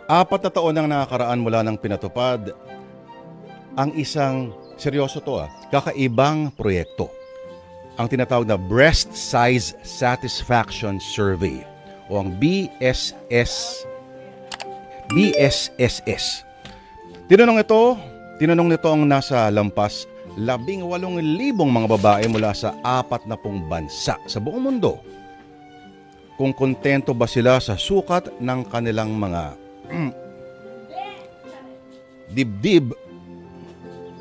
4 na taon nang nakakaraan mula nang pinatupad ang isang, seryoso to kakaibang proyekto. Ang tinatawag na Breast Size Satisfaction Survey o ang BSSS. Tinanong nito ang nasa lampas 18,000 mga babae mula sa 40 bansa sa buong mundo kung kontento ba sila sa sukat ng kanilang mga dibdib,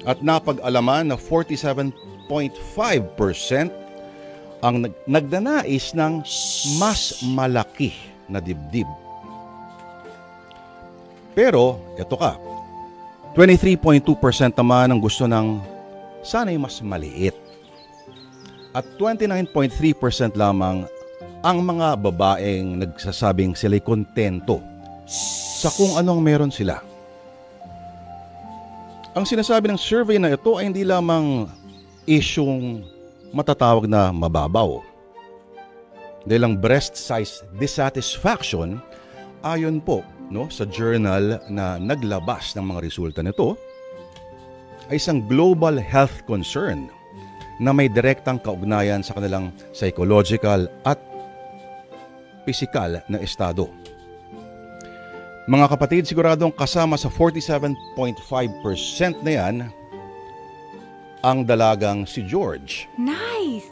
at napag-alaman na 47.5% ang nagdanais ng mas malaki na dibdib. Pero, eto ka, 23.2% naman ang gusto ng sana'y mas maliit. At 29.3% lamang ang mga babaeng nagsasabing sila'y kontento sa kung anong meron sila. Ang sinasabi ng survey na ito ay hindi lamang isyung matatawag na mababaw. Dahil ang breast size dissatisfaction, ayon po sa journal na naglabas ng mga resulta nito, ay isang global health concern na may direktang kaugnayan sa kanilang psychological at pisikal na estado. Mga kapatid, siguradong kasama sa 47.5% na yan ang dalagang si George. Nice!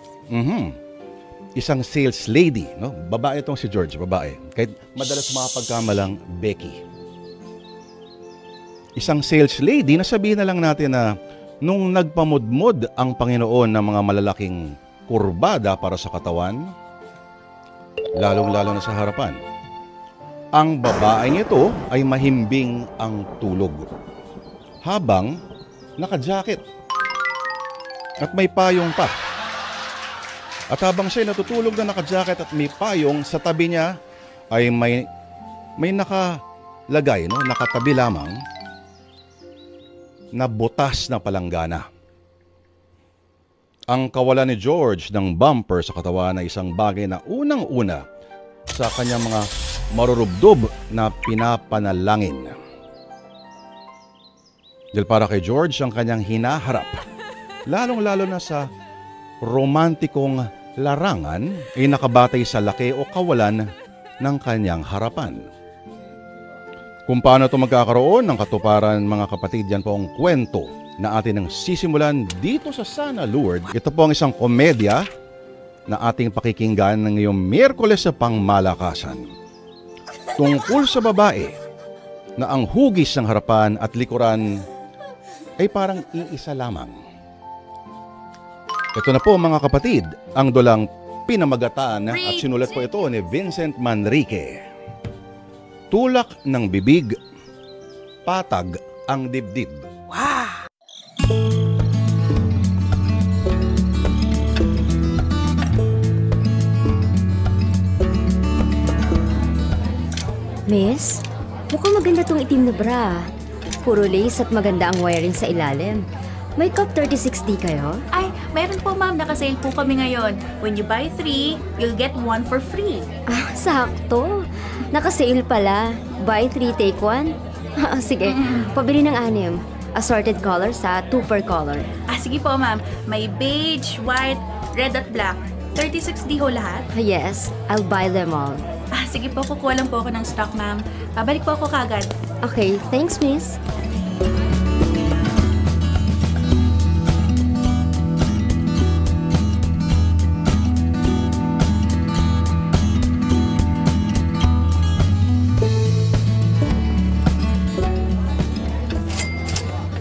Isang sales lady, babae itong si George, babae. Kahit madalas makapagkamalang Becky. Isang sales lady, nasabihin na lang natin na nung nagpamudmod ang Panginoon ng mga malalaking kurbada para sa katawan, lalong-lalo na sa harapan, ang babaeng ito ay mahimbing ang tulog habang naka-jacket at may payong pa. At habang siya natutulog na naka-jacket at may payong, sa tabi niya ay may nakalagay, nakatabi lamang na butas na palanggana. Ang kawalan ni George ng bumper sa katawan ay isang bagay na unang-una sa kanyang mga marurubdob na pinapanalangin. Dahil para kay George, ang kanyang hinaharap, lalong-lalo na sa romantikong larangan, ay nakabatay sa laki o kawalan ng kanyang harapan. Kung paano ito magkakaroon ng katuparan, mga kapatid, yan po ang kwento na atin ang sisimulan dito sa Sana Lourdes. Ito po ang isang komedya na ating pakikinggan ng ngayong Miyerkules sa Pangmalakasan. Tungkol sa babae na ang hugis ng harapan at likuran ay parang iisa lamang. Ito na po, mga kapatid, ang dulang pinamagataan at sinulat po ito ni Vincent Manrique. Tulak ng bibig, patag ang dibdib. Wow! Miss, mukhang maganda tong itim na bra. Puro lace at maganda ang wiring sa ilalim. May cup 36D kayo? Ay, meron po ma'am. Nakasale po kami ngayon. When you buy 3, you'll get 1 for free. Ah, sakto. Nakasale pala. Buy 3, take 1? Sige, pabili ng 6. Assorted colors sa 2 per color. Sige po ma'am. May beige, white, red at black. 36D ho lahat? Yes, I'll buy them all. Sige po, kukuha lang po ako ng stock ma'am. Babalik po ako kagad. Okay, thanks miss.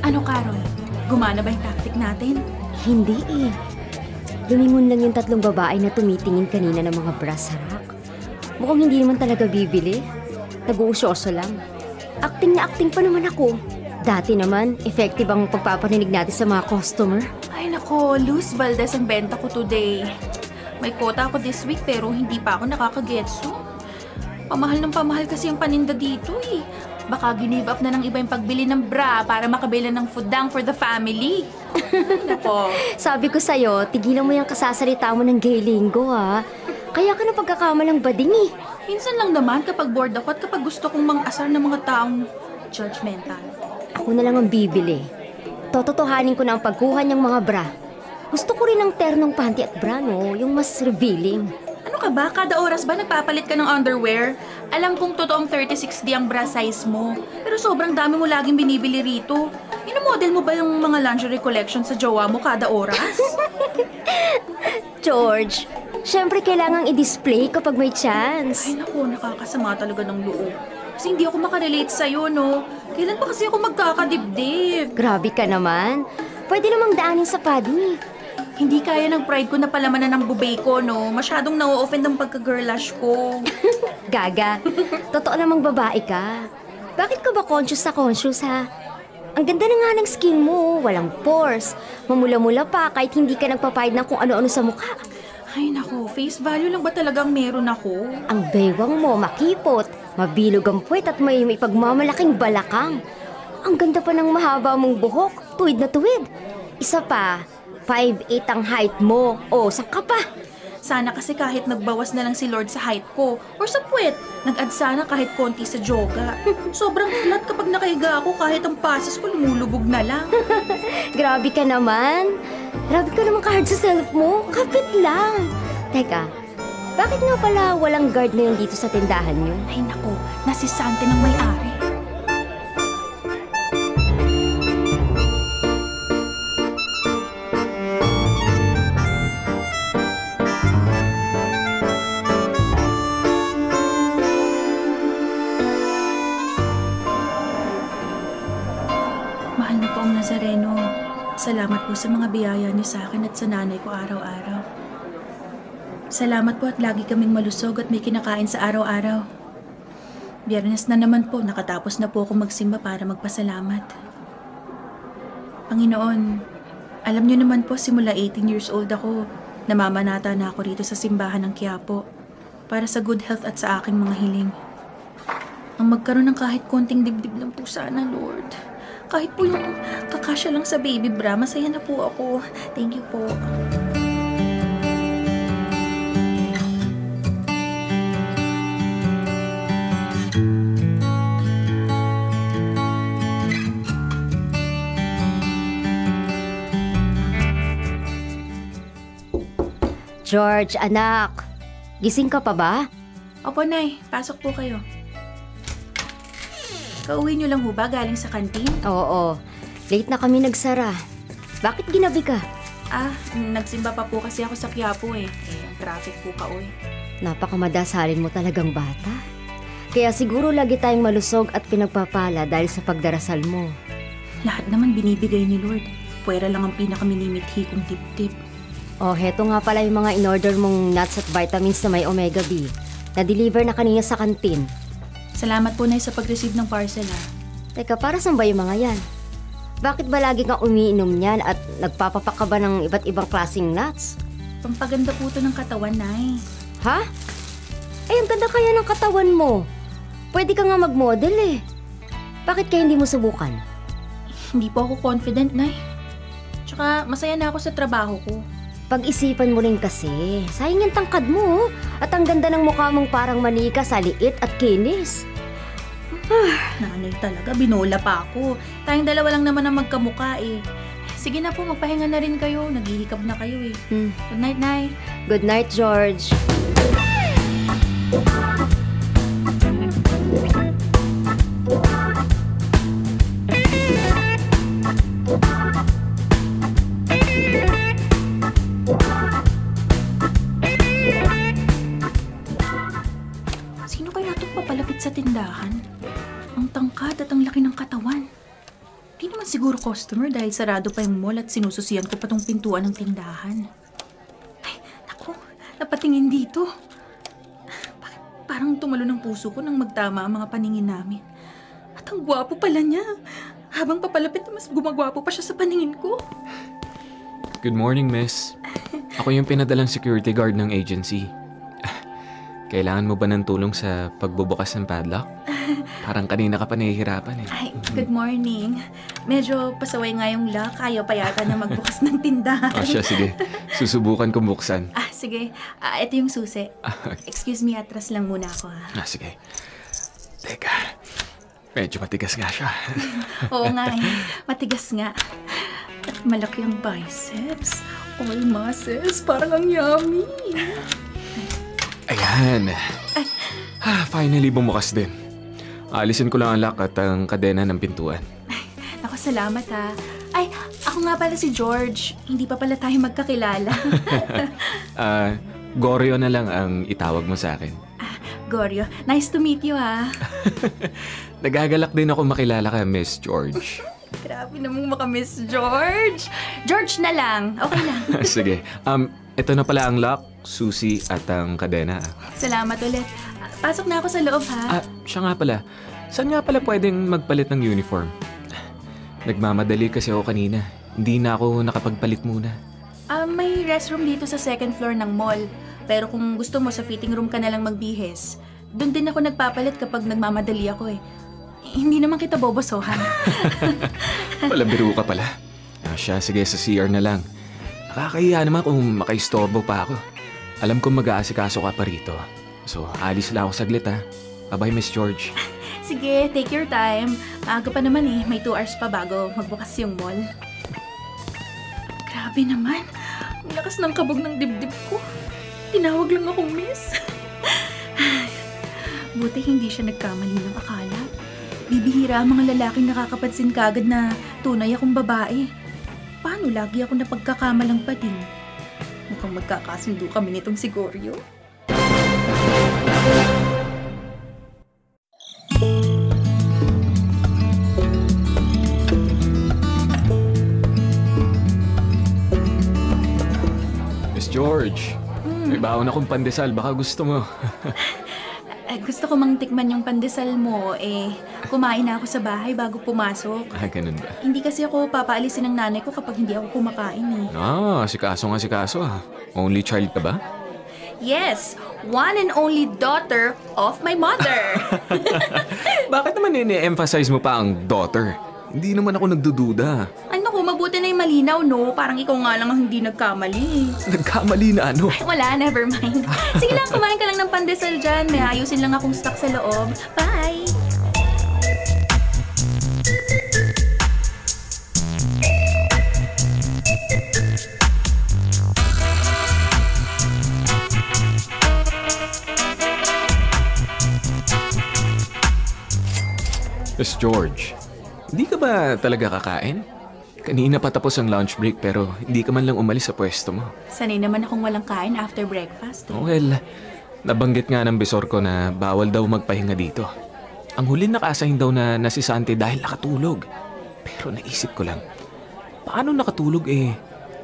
Ano, Carol? Gumana ba yung tactic natin? Hindi eh. Lumingon lang yung 3 babae na tumitingin kanina ng mga brass rack. Mukhang hindi naman talaga bibili. Nag-uusyoso lang. Acting na acting pa naman ako. Dati naman, effective ang pagpaparinig natin sa mga customer. Ay nako, Luz Valdez ang benta ko today. May quota ako this week pero hindi pa ako nakakagetso. Pamahal ng pamahal kasi ang paninda dito eh. Baka give up na ng iba yung pagbili ng bra para makabili ng foodang for the family. Nako. Sabi ko sa'yo, tigilan mo yung kasasalita mo ng gay lingo ha. Kaya ka na pagkakamalang bading eh. Minsan lang naman kapag bored ako at kapag gusto kong mang-asar ng mga taong judgmental. Ako na lang ang bibili. Tototohanin ko na ang pagkuha niyang mga bra. Gusto ko rin ng ternong panty at bra, no? Yung mas revealing. Ano ka ba? Kada oras ba nagpapalit ka ng underwear? Alam kong totoong 36D ang bra size mo. Pero sobrang dami mo laging binibili rito. Ino-model mo ba yung mga lingerie collection sa jowa mo kada oras? George, syempre kailangang i-display kapag may chance. Ay naku, nakakasama talaga ng loob. Kasi hindi ako makarelate sa'yo, no? Kailan pa kasi ako magkakadibdib? Grabe ka naman. Pwede namang daanin sa paddy. Hindi kaya ng pride ko na palamanan ng bubay ko, no? Masyadong na-offend ang pagka-girlash ko. Gaga, totoo namang babae ka. Bakit ka ba conscious ha? Ang ganda na nga ng skin mo, walang pores. Mamula-mula pa kahit hindi ka nagpapahid ng kung ano-ano sa mukha. Ay nako, face value lang ba talagang meron ako? Ang bewang mo makipot, mabilog ang puwet at may pagmamalaking balakang. Ang ganda pa ng mahaba mong buhok, tuwid na tuwid. Isa pa, 5'8" ang height mo. O, saan ka pa? Sana kasi kahit nagbawas na lang si Lord sa height ko or sa puwet, nag-add sana kahit konti sa yoga. Sobrang flat kapag nakahiga ako kahit ang pasas ko lumulubog na lang. Grabe ka naman. Grabe ka naman ka-hard sa self mo. Kapit lang. Teka, bakit nga pala walang guard na yun dito sa tindahan niyo? Ay nako, nasisante ng may-ari. Mahal na po ang Nazareno. Salamat po sa mga biyaya niyo sa akin at sa nanay ko araw-araw. Salamat po at lagi kaming malusog at may kinakain sa araw-araw. Biyernes na naman po, nakatapos na po ako magsimba para magpasalamat. Panginoon, alam niyo naman po simula 18 years old ako, namamanata na ako rito sa simbahan ng Quiapo para sa good health at sa aking mga hiling. Ang magkaroon ng kahit konting dibdib lang po sana, Lord. Kahit po yung kakasya lang sa baby bra, masaya na po ako. Thank you po. George, anak. Gising ka pa ba? Opo, Nay. Pasok po kayo. Kauwi niyo lang ho ba galing sa kantin? Oo. Late na kami nagsara. Bakit ginabi ka? Nagsimba pa po kasi ako sa Quiapo eh. Ang traffic po ka-uwi. Napakamadasalin mo talagang bata. Kaya siguro lagi tayong malusog at pinagpapala dahil sa pagdarasal mo. Lahat naman binibigay ni Lord. Puwera lang ang pinakaminimithi kong tip-tip. Oh, heto nga pala yung mga in-order mong nuts at vitamins na may omega B. Na-deliver na kanina sa kantin. Salamat po, Nay, sa pag-receive ng parcel, ha. Teka, para saan ba yung mga yan? Bakit ba lagi kang umiinom niyan at nagpapapak ka ba ng iba't ibang klaseng nuts? Pampaganda po ito ng katawan, Nay. Ha? Ay, ang ganda kaya ng katawan mo. Pwede ka nga mag-model eh. Bakit kaya hindi mo subukan? Hindi po ako confident, Nay. Tsaka masaya na ako sa trabaho ko. Pag-isipan mo rin kasi, sayang yung tangkad mo. At ang ganda ng mukha mong parang manika sa liit at kinis. Nanay talaga, binola pa ako. Tayong dalawa lang naman ang magkamukha eh. Sige na po, magpahinga na rin kayo. Naghihikab na kayo eh. Good night, Nay. Good night, George. Sino kaya itong papalapit sa tindahan? Ang tangkad at ang laki ng katawan. Di naman siguro customer dahil sarado pa yung mall at sinususiyan ko pa tong pintuan ng tindahan. Ay, naku, napatingin dito. Bakit parang tumalo ng puso ko nang magtama ang mga paningin namin. At ang gwapo pala niya. Habang papalapit, mas gumagwapo pa siya sa paningin ko. Good morning, miss. Ako yung pinadalang security guard ng agency. Kailangan mo ba ng tulong sa pagbubukas ng padlock? Parang kanina ka pa nahihirapan eh. Ay, good morning. Medyo pasaway nga yung luck. Ayaw pa yata na magbukas ng tindahan. O siya, sige. Susubukan kong buksan. Sige. Ito yung susi. Excuse me, atras lang muna ako ha. Sige. Teka. Medyo matigas nga siya. Oo nga eh. Matigas nga. At malaki ang biceps. All muscles. Parang ang yummy. Ayan. Finally bumukas din. Alisin ko lang ang lock at ang kadena ng pintuan. Ako, salamat ha. Ay, ako nga pala si George. Hindi pa pala tayo magkakilala. Goryo na lang ang itawag mo sa akin. Goryo, nice to meet you ha. Nagagalak din ako makilala ka, Miss George. Grabe namang maka-Miss George. George na lang. Okay lang. Sige. Ito na pala ang lock, susi at ang kadena. Salamat ulit. Pasok na ako sa loob ha. Siya nga pala. Saan nga pala pwedeng magpalit ng uniform? Nagmamadali kasi ako kanina. Hindi na ako nakapagpalit muna. May restroom dito sa second floor ng mall. Pero kung gusto mo, sa fitting room ka na lang magbihis. Doon din ako nagpapalit kapag nagmamadali ako eh. Hindi naman kita bobosohan. Palabiro ka pala. Siya, sige, sa CR na lang. Nakakahiya naman kung makaistorbo pa ako. Alam kong mag-aasikaso ka pa rito. So, alis lang ako saglit ha. Bye-bye, Miss George. Sige, take your time. Maaga pa naman eh. May 2 hours pa bago magbukas yung mall. Grabe naman. Ang lakas ng kabog ng dibdib ko. Tinawag lang akong miss. Buti hindi siya nagkamali ng akala. Bibihira ang mga lalaking nakakapansin kagad na tunay akong babae. Paano lagi ako napagkakamalang pa din? Mukhang magkakasundo kami nitong si Goryo. Miss George, may baon akong pandesal. Baka gusto mo. Gusto ko mang tikman yung pandesal mo. Kumain na ako sa bahay bago pumasok. Ganun ba? Hindi kasi ako papaalisin ng nanay ko kapag hindi ako kumakain eh. Sikaso nga sikaso ah. Only child ka ba? Yes, one and only daughter of my mother. Bakit naman ini-emphasize mo pa ang daughter? Hindi naman ako nagdududa. Ano ko, mabuti na yung malinaw, no? Parang ikaw nga lang ang hindi nagkamali. Nagkamali na ano? Wala, never mind. Sige lang, kumain ka lang ng pandesal dyan. May ayusin lang akong stock sa loob. Bye! Miss George, hindi ka ba talaga kakain? Kanina pa tapos ang lunch break pero hindi ka man lang umalis sa pwesto mo. Sanay naman akong walang kain after breakfast. Well, nabanggit nga ng bisor ko na bawal daw magpahinga dito. Ang huli naka-assign daw na si Santi dahil nakatulog. Pero naisip ko lang, paano nakatulog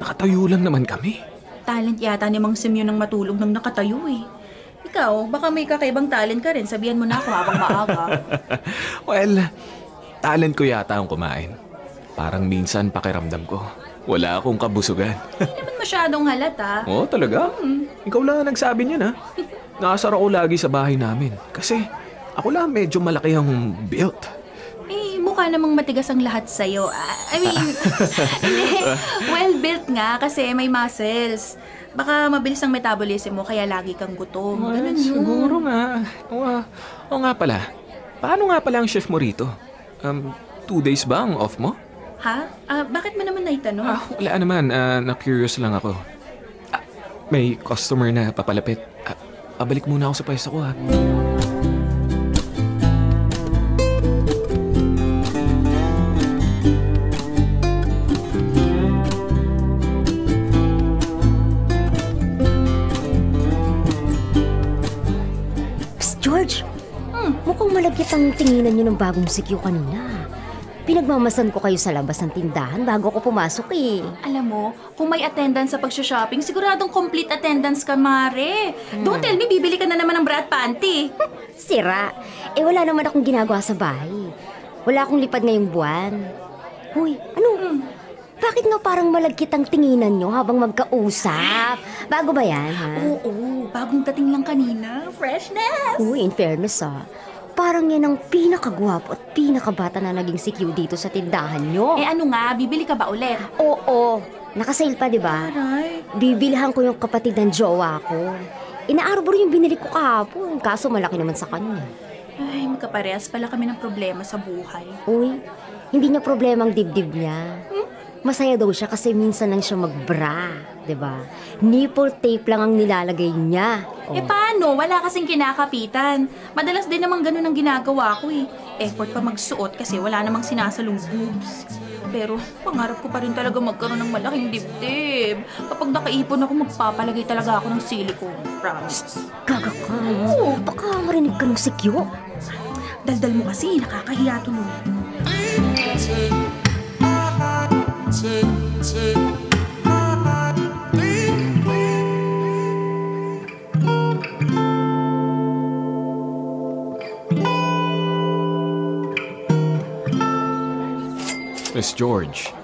nakatayo lang naman kami. Talent yata ni Mang Simyon ng matulog ng nakatayo eh. Ikaw, baka may kakaibang talent ka rin. Sabihan mo na ako habang maaga. Well, talent ko yata ang kumain. Parang minsan pakiramdam ko, wala akong kabusugan. Hindi naman masyadong halata. Oo, talaga? Ikaw lang ang nagsabi niyan ha. Nakasar ako lagi sa bahay namin. Kasi ako lang medyo malaki ang built. Mukha namang matigas ang lahat sa'yo. Well-built nga kasi may muscles. Baka mabilis ang metabolism mo kaya lagi kang gutom. Ganun yun. Siguro nga. Oo nga pala. Paano nga pala ang shift mo rito? 2 days ba ang off mo? Ha? Bakit mo naman naitanong? Wala naman. Na-curious lang ako. May customer na papalapit. Pabalik muna ako sa pwesto ko ha. George, mukhang malagkit ang tinginan niyo ng bagong sikyo kanina. Pinagmamasan ko kayo sa labas ng tindahan bago ako pumasok eh. Alam mo, kung may attendance sa pagsha-shopping, siguradong complete attendance ka, Mare. Don't tell me, bibili ka na naman ng bra at panty. Sira. Wala naman akong ginagawa sa bahay. Wala akong lipad ngayong buwan. Hoy, ano? Bakit nga parang malagkit ang tinginan nyo habang magkausap? Bago ba yan, ha? Oo, bagong dating lang kanina. Freshness! Uy, in fairness, parang yan ang pinakagwapo at pinakabata na naging si Q dito sa tindahan nyo. Ano nga, bibili ka ba ulit? Oo, nakasale pa, di ba? Aray. Bibilihan ko yung kapatid ng jowa ko. Ina-arbor yung binili ko kahapon, kaso malaki naman sa kanya. Ay, magkaparehas pala kami ng problema sa buhay. Uy, hindi niya problema ang dibdib niya. Masaya daw siya kasi minsan lang siya mag-bra, di ba? Nipple tape lang ang nilalagay niya. Oh. Paano? Wala kasing kinakapitan. Madalas din naman ganun ang ginagawa ko eh. Effort pa magsuot kasi wala namang sinasalong boobs. Pero pangarap ko pa rin talaga magkaroon ng malaking dibdib. Kapag nakaipon ako, magpapalagay talaga ako ng silicone. Promise. Gaga ka. Baka marinig ka ng sikyo. Daldal mo kasi, nakakahiya tuloy. Miss George,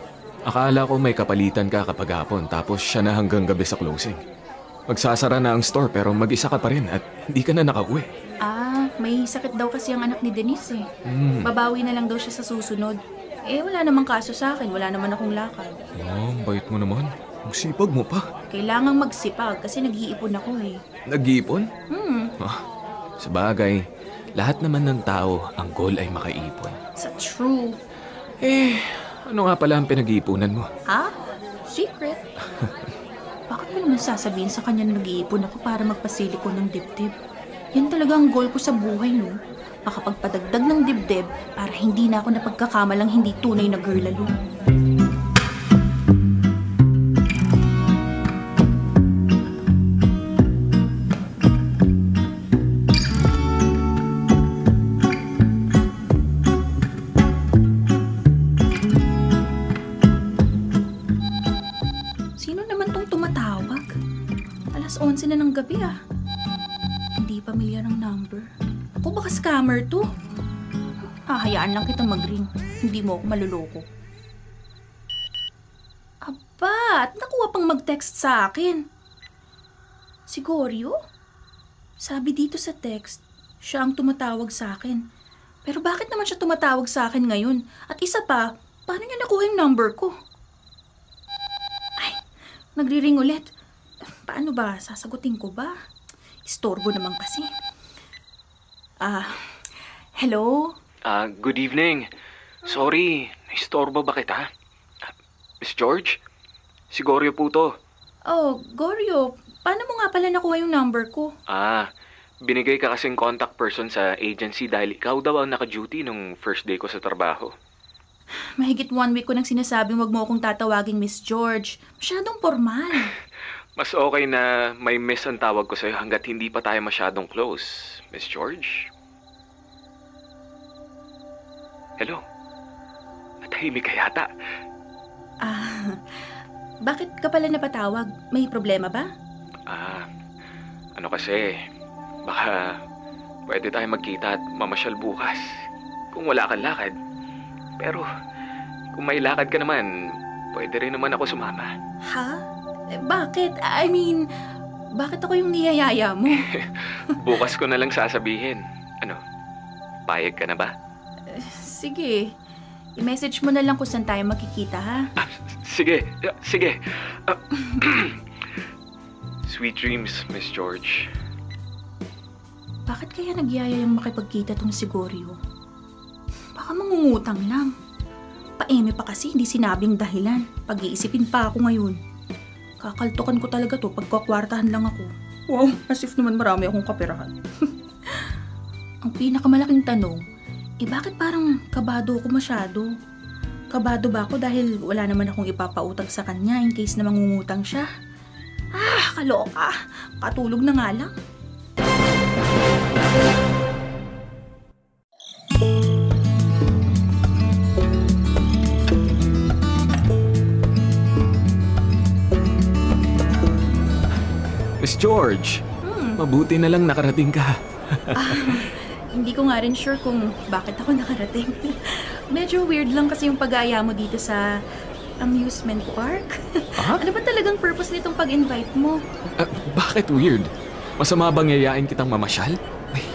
akala ko may kapalitan ka kapag hapon tapos siya na hanggang gabi sa closing. Magsasara na ang store pero mag-isa ka pa rin at hindi ka na nakauwi. May sakit daw kasi ang anak ni Denise eh. Babawi na lang daw siya sa susunod. Wala namang kaso sa akin, wala naman akong lakad. Oh, bait mo naman. Ang sipag mo pa. Kailangang magsipag kasi nag-iipon ako eh. Nag-iipon? Sa bagay, lahat naman ng tao ang goal ay makaipon. Sa true. Ano nga pala ang pinag-iipunan mo? Secret? Bakit mo naman sasabihin sa kanya na nag-iipon ako para magpasiliko ng dibdib? Yan talaga ang goal ko sa buhay, no? Makapagpadagdag ng dibdib para hindi na ako napagkakamalang hindi tunay na girl lalo. Sino naman tong tumatawag? Alas 11 na ng gabi Hindi pamilyar ang number. Ako baka scammer to. Hahayaan lang kitang mag-ring. Hindi mo ako maluloko. Aba, at nakuha pang mag-text sa akin. Si Goryo? Sabi dito sa text, siya ang tumatawag sa akin. Pero bakit naman siya tumatawag sa akin ngayon? At isa pa, paano niya nakuha yung number ko? Ay, nagri-ring ulit. Paano ba? Sasagutin ko ba? Istorbo naman kasi. Hello? Good evening. Sorry, naistorbo ba kita? Miss George? Si Goryo po to. Oh, Goryo, paano mo nga pala nakuha yung number ko? Binigay ka kasing contact person sa agency dahil ikaw daw ang naka-duty nung first day ko sa trabaho. Mahigit 1 week ko nang sinasabing wag mo akong tatawaging Miss George. Masyadong formal. Mas okay na may miss ang tawag ko sa'yo hanggat hindi pa tayo masyadong close, Miss George. Hello? Natahimik ka yata. Bakit ka pala napatawag? May problema ba? Ano kasi, baka pwede tayo magkita at mamasyal bukas. Kung wala kang lakad. Pero kung may lakad ka naman, pwede rin naman ako sumama. Ha? Bakit? I mean, bakit ako yung niyayaya mo? Bukas ko na lang sasabihin. Ano, payag ka na ba? Sige. I-message mo na lang kung saan tayo makikita, ha? Sige. Sweet dreams, Miss George. Bakit kaya nagyaya yung makipagkita tong si Goryo? Baka mangungutang lang. Paeme pa kasi, hindi sinabing dahilan. Pag-iisipin pa ako ngayon. Kakaltukan ko talaga to pagkakwartahan lang ako. Wow, as if naman marami akong kaperahan. Ang pinakamalaking tanong, bakit parang kabado ako masyado? Kabado ba ako dahil wala naman akong ipapautang sa kanya in case na mangungutang siya? Kaloka. Patulog na nga lang. Miss George, mabuti na lang nakarating ka. Hindi ko nga rin sure kung bakit ako nakarating. Medyo weird lang kasi yung pag-aaya mo dito sa amusement park. Ano ba talagang purpose nitong pag-invite mo? Bakit weird? Masama bang yayain kitang mamasyal? Ay,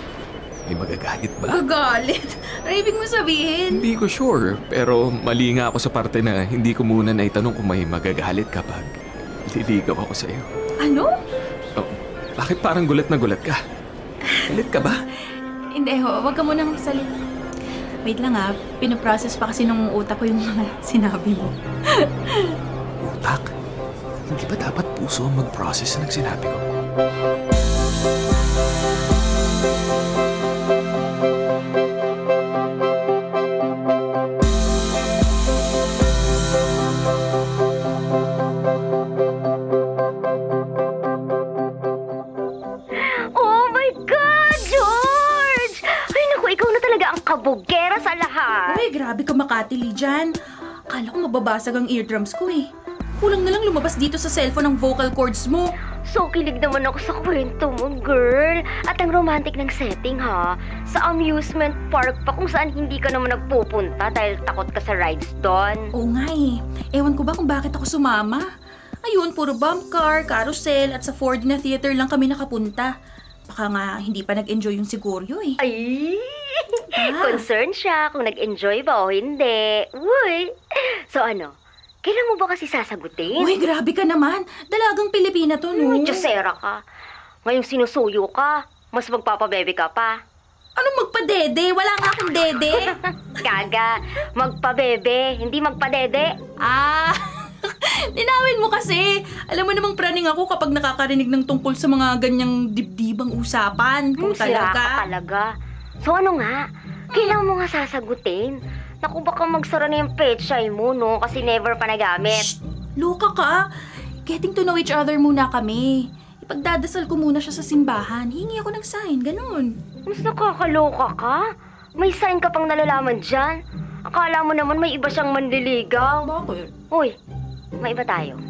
May magagalit ba? Gagalit? Ano ibig mo sabihin? Hindi ko sure, pero mali nga ako sa parte na hindi ko muna naitanong kung may magagalit kapag liligaw ako sa'yo. Ano? Oh, bakit parang gulat na gulat ka? Galit ka ba? Hindi, wag ka munang salita. Wait lang pinoprocess pa kasi nung utak ko yung mga sinabi mo. Utak? Hindi ba dapat puso ang mag-process ng sinabi ko? Oh my God, George! Ay naku, ikaw na talaga ang kabugera sa lahat. Uy, grabe ka makatili dyan. Akala ko mababasag ang eardrums ko eh. Kulang na lang lumabas dito sa cellphone ang vocal cords mo. So, kilig naman ako sa kwento mo, girl. At ang romantic ng setting, ha? Sa amusement park pa kung saan hindi ka naman nagpupunta dahil takot ka sa rides doon. Oo nga eh. Ewan ko ba kung bakit ako sumama. Ayun, puro bump car, carousel at sa 4D na theater lang kami nakapunta. Baka nga hindi pa nag-enjoy yung Siguryo eh. Ay! Concern siya kung nag-enjoy ba o hindi. Uy! So ano, kailan mo ba kasi sasagutin? Uy, grabe ka naman. Dalagang Pilipina to, no? Uy, Diyosera ka. Ngayong sinusuyo ka, mas magpapabebe ka pa. Anong magpa-dede? Wala nga akong dede. Kaga, magpabebe, hindi magpadede. Linawin mo kasi. Alam mo namang praning ako kapag nakakarinig ng tungkol sa mga ganyang dibdibang usapan. Kung Sira ka talaga. talaga. So ano nga, kailan mo nga sasagutin? Naku, baka magsara na yung pechay mo, no? Kasi never pa nagamit. Shh! Loka ka. Getting to know each other muna kami. Ipagdadasal ko muna siya sa simbahan. Hingi ako ng sign, ganun. Mas nakakaloka ka? May sign ka pang nalalaman dyan? Akala mo naman may iba siyang manliligaw. Bakit? Uy, may iba tayo.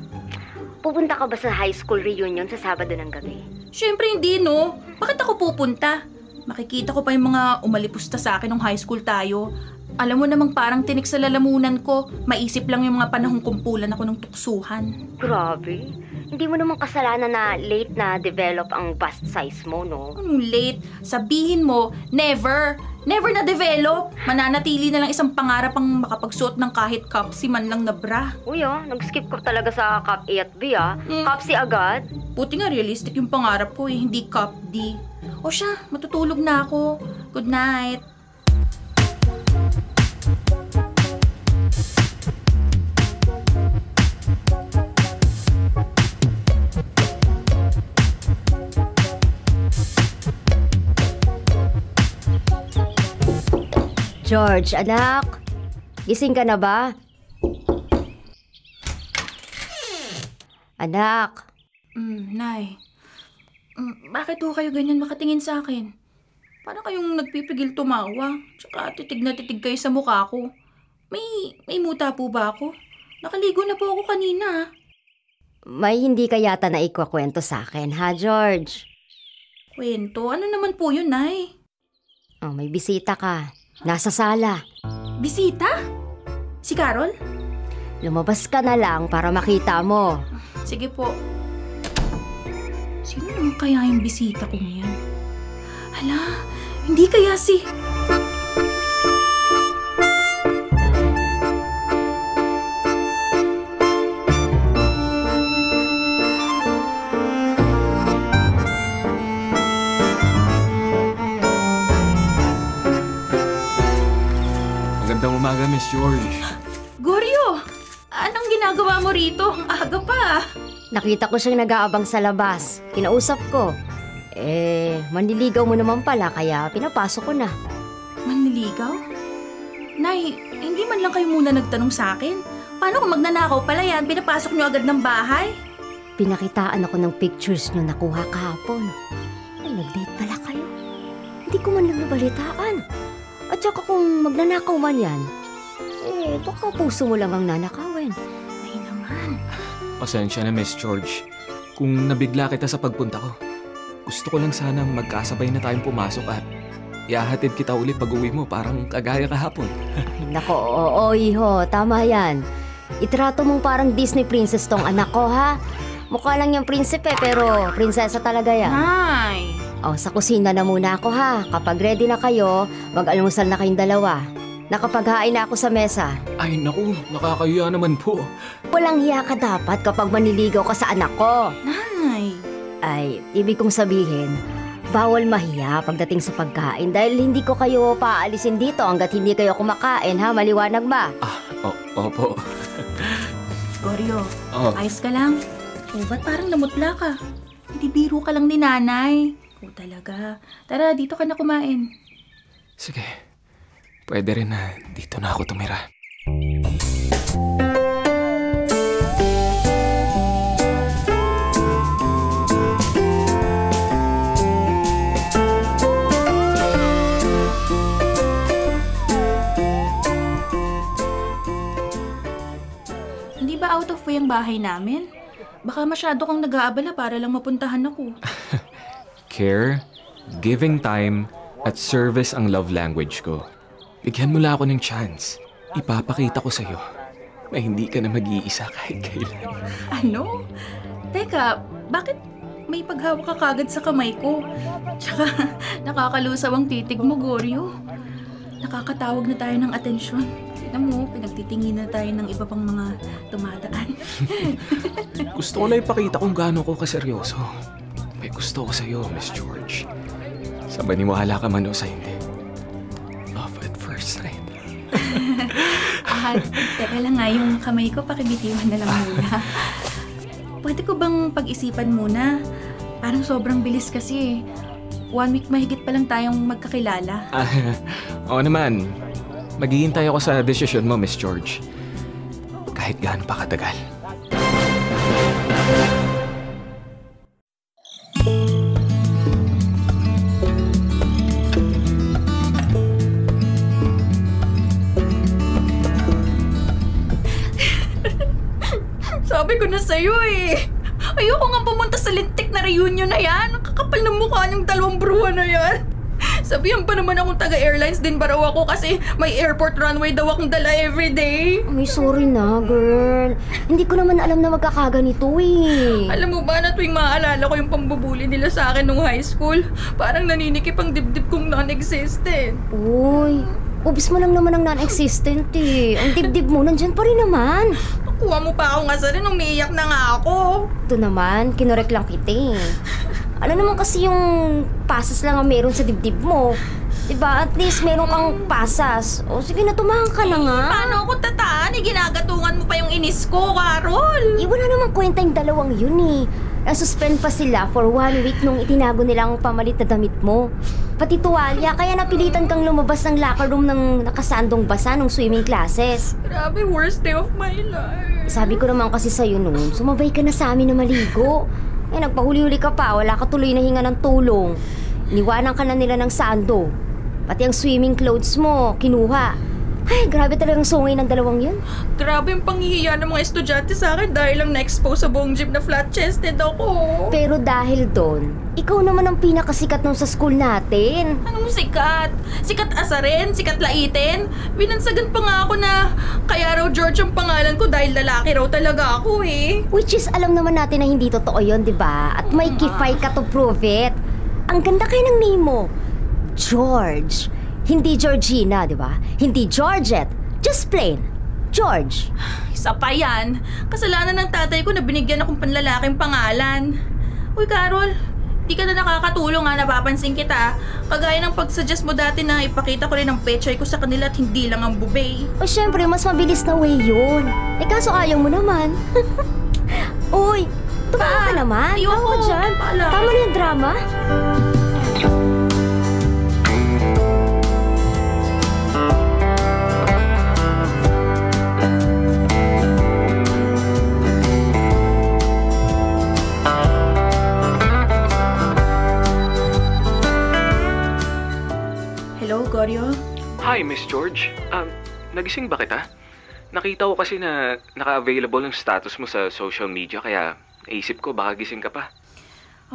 Pupunta ka ba sa high school reunion sa Sabado ng gabi? Siyempre hindi, no? Bakit ako pupunta? Makikita ko pa yung mga umalipusta sa akin nung high school tayo. Alam mo namang parang tinik sa lalamunan ko. Maisip lang yung mga panahong kumpulan ako ng tuksuhan. Grabe. Hindi mo naman kasalanan na late na develop ang bust size mo, no? Anong late? Sabihin mo, never. Never na develop. Mananatili na lang isang pangarap ang makapagsuot ng kahit kapsi man lang na bra. Uy, nag-skip ka talaga sa Cup A at B, Cup C agad? Buti nga realistic yung pangarap ko eh, hindi cup D. O siya, matutulog na ako. Good night. George, anak. Gising ka na ba? Anak. Nay. Bakit ho kayo ganyan makatingin sa akin? Parang kayong nagpipigil tumawa. Tsaka titig na titig kayo sa mukha ko. May muta po ba ako? Nakaligo na po ako kanina. May hindi ka yata na ikwakwento sa akin, ha, George? Kwento? Ano naman po yun, Nay? Oh, may bisita ka. Nasa sala. Bisita? Si Carol? Lumabas ka na lang para makita mo. Sige po. Sino naman kaya yung bisita kong yan? Hala, hindi kaya si... Magandang umaga, Miss George. Goryo! Anong ginagawa mo rito? Ang aga pa. Nakita ko siyang nag-aabang sa labas. Kinausap ko. Manliligaw mo naman pala kaya pinapasok ko na. Manliligaw? Nay, hindi man lang kayo muna nagtanong sa akin. Paano kung magnanakaw pala yan? Pinapasok nyo agad ng bahay? Pinakitaan ako ng pictures niyo nakuha kahapon. Ay, nag-date pala kayo. Hindi ko man lang nabalitaan. At saka kung magnanakaw man yan, baka puso mo lang ang nanakawin. Ay naman. Pasensya na, Miss George. Kung nabigla kita sa pagpunta ko, gusto ko lang sanang magkasabay na tayong pumasok at ihahatid kita uli pag uwi mo parang kagaya kahapon. Ay, nako, oo, iho. Tama yan. Itrato mong parang Disney princess tong anak ko, ha? Mukha lang yung prinsipe pero prinsesa talaga yan. Nay! Sa kusina na muna ako ha. Kapag ready na kayo, mag-almusal na kayong dalawa. Nakapaghain na ako sa mesa. Ay naku, nakakaya naman po. Walang hiya ka dapat kapag maniligaw ka sa anak ko. Nay. Ay, ibig kong sabihin, bawal mahiya pagdating sa pagkain dahil hindi ko kayo paalisin dito hanggat hindi kayo kumakain ha, maliwanag ba? Opo. Goryo, Oh. ayos ka lang? O, ba't parang namutla ka? Hindi biro ka lang ni nanay. O talaga. Tara, dito ka na kumain. Sige, pwede rin na dito na ako tumira. Hindi ba out of way ang bahay namin? Baka masyado kang nag-aabala para lang mapuntahan ako. Care, giving time, at service ang love language ko. Bigyan mo lang ako ng chance. Ipapakita ko sa'yo na hindi ka na mag-iisa kahit kailan. Ano? Teka, bakit may paghawak ka kagad sa kamay ko? Tsaka, nakakalusaw ang titig mo, Goryo. Nakakatawag na tayo ng atensyon. Tignan mo, pinagtitingin na tayo ng iba pang mga dumadaan. Gusto ko lang ipakita kung gaano ko kaseryoso. May gusto ko sa'yo, Miss George. Sa maniwala ka man o sa hindi. Love at first sight. Teka lang nga, yung kamay ko, pakibitiwan na lang muna. Pwede ko bang pag-isipan muna? Parang sobrang bilis kasi eh. 1 week mahigit pa lang tayong magkakilala. Oo naman. Maghihintay ako sa desisyon mo, Miss George. Kahit gaano pa katagal. Sabi ko na sa'yo eh. Ayoko nga pumunta sa lintik na reunion na yan. Ang kakapal ng mukha niyong dalawang bruha na yan. Sabihan pa naman akong taga-airlines din ba raw ako kasi may airport runway daw akong dala everyday. Ay, sorry na, girl. Hindi ko naman alam na magkakaganito eh. Alam mo ba na tuwing maaalala ko yung pambubuli nila sa akin nung high school, parang naninikip ang dibdib kong non-existent. Uy, ubis mo lang naman ang non-existent eh. Ang dibdib mo, nandyan pa rin naman. Nakuha mo pa ako nga sa rin, umiiyak na nga ako. Ito naman, kinorek lang kita eh. Ano naman kasi yung pasas lang ang meron sa dibdib mo? Diba? At least meron kang pasas. O sige na, tumahan ka na nga. Paano ako tataan? Ginagatungan mo pa yung inis ko, Carol. Wala namang kwenta yung dalawang yun eh. Nasuspend pa sila for 1 week nung itinago nila ang pamalit na damit mo. Pati tuwalya, kaya napilitan kang lumabas ng locker room ng nakasandong basa nung swimming classes. Grabe, worst day of my life. Sabi ko naman kasi sa'yo noon, sumabay ka na sa amin na maligo. Nagpahuli-huli ka pa, wala ka tuloy na hinga ng tulong. Iniwanan ka na nila ng sando. Pati ang swimming clothes mo, kinuha. Ay, grabe talagang sungay ng dalawang yun. Grabe yung panghihiya ng mga estudyante sa akin dahil lang na-expose sa buong gym na flat-chested ako. Pero dahil doon, ikaw naman ang pinakasikat nung sa school natin. Anong sikat? Sikat asarin? Sikat laitin? Binansagan pa nga ako na kaya raw George ang pangalan ko dahil lalaki raw talaga ako eh. Which is, alam naman natin na hindi totoo yun, di ba? At may kifay ka to prove it. Ang ganda kayo ng name mo. George. Hindi Georgina, di ba? Hindi Georgette. Just plain. George. Isa pa yan. Kasalanan ng tatay ko na binigyan akong panlalaking pangalan. Uy, Carol, di ka na nakakatulong ha, napapansin kita. Kagaya ng pagsuggest mo dati na ipakita ko rin ang pechay ko sa kanila at hindi lang ang bubay. O syempre, mas mabilis na way yun. Kaso ayaw mo naman. Uy, tumawa ka naman. Ayoko. Tawa ka dyan. Pala. Tama na yung drama. Hello, Goryo? Hi, Miss George. Nagising ba kita? Nakita ko kasi na naka-available yung status mo sa social media kaya naisip ko baka gising ka pa.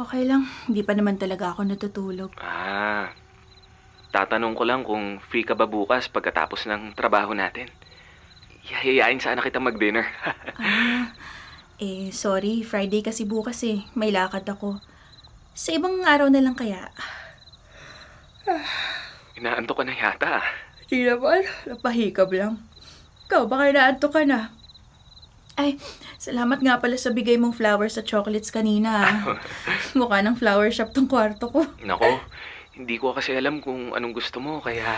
Okay lang, hindi pa naman talaga ako natutulog. Tatanong ko lang kung free ka ba bukas pagkatapos ng trabaho natin. Yayayain sana kita mag-dinner. Sorry, Friday kasi bukas eh. May lakad ako. Sa ibang araw na lang kaya. Inaantok ka na yata. Hindi naman, napahikab lang. Ikaw, baka inaantok ka na. Ay, salamat nga pala sa bigay mong flowers at chocolates kanina. Mukha ng flower shop tong kwarto ko. Nako, hindi ko kasi alam kung anong gusto mo, kaya...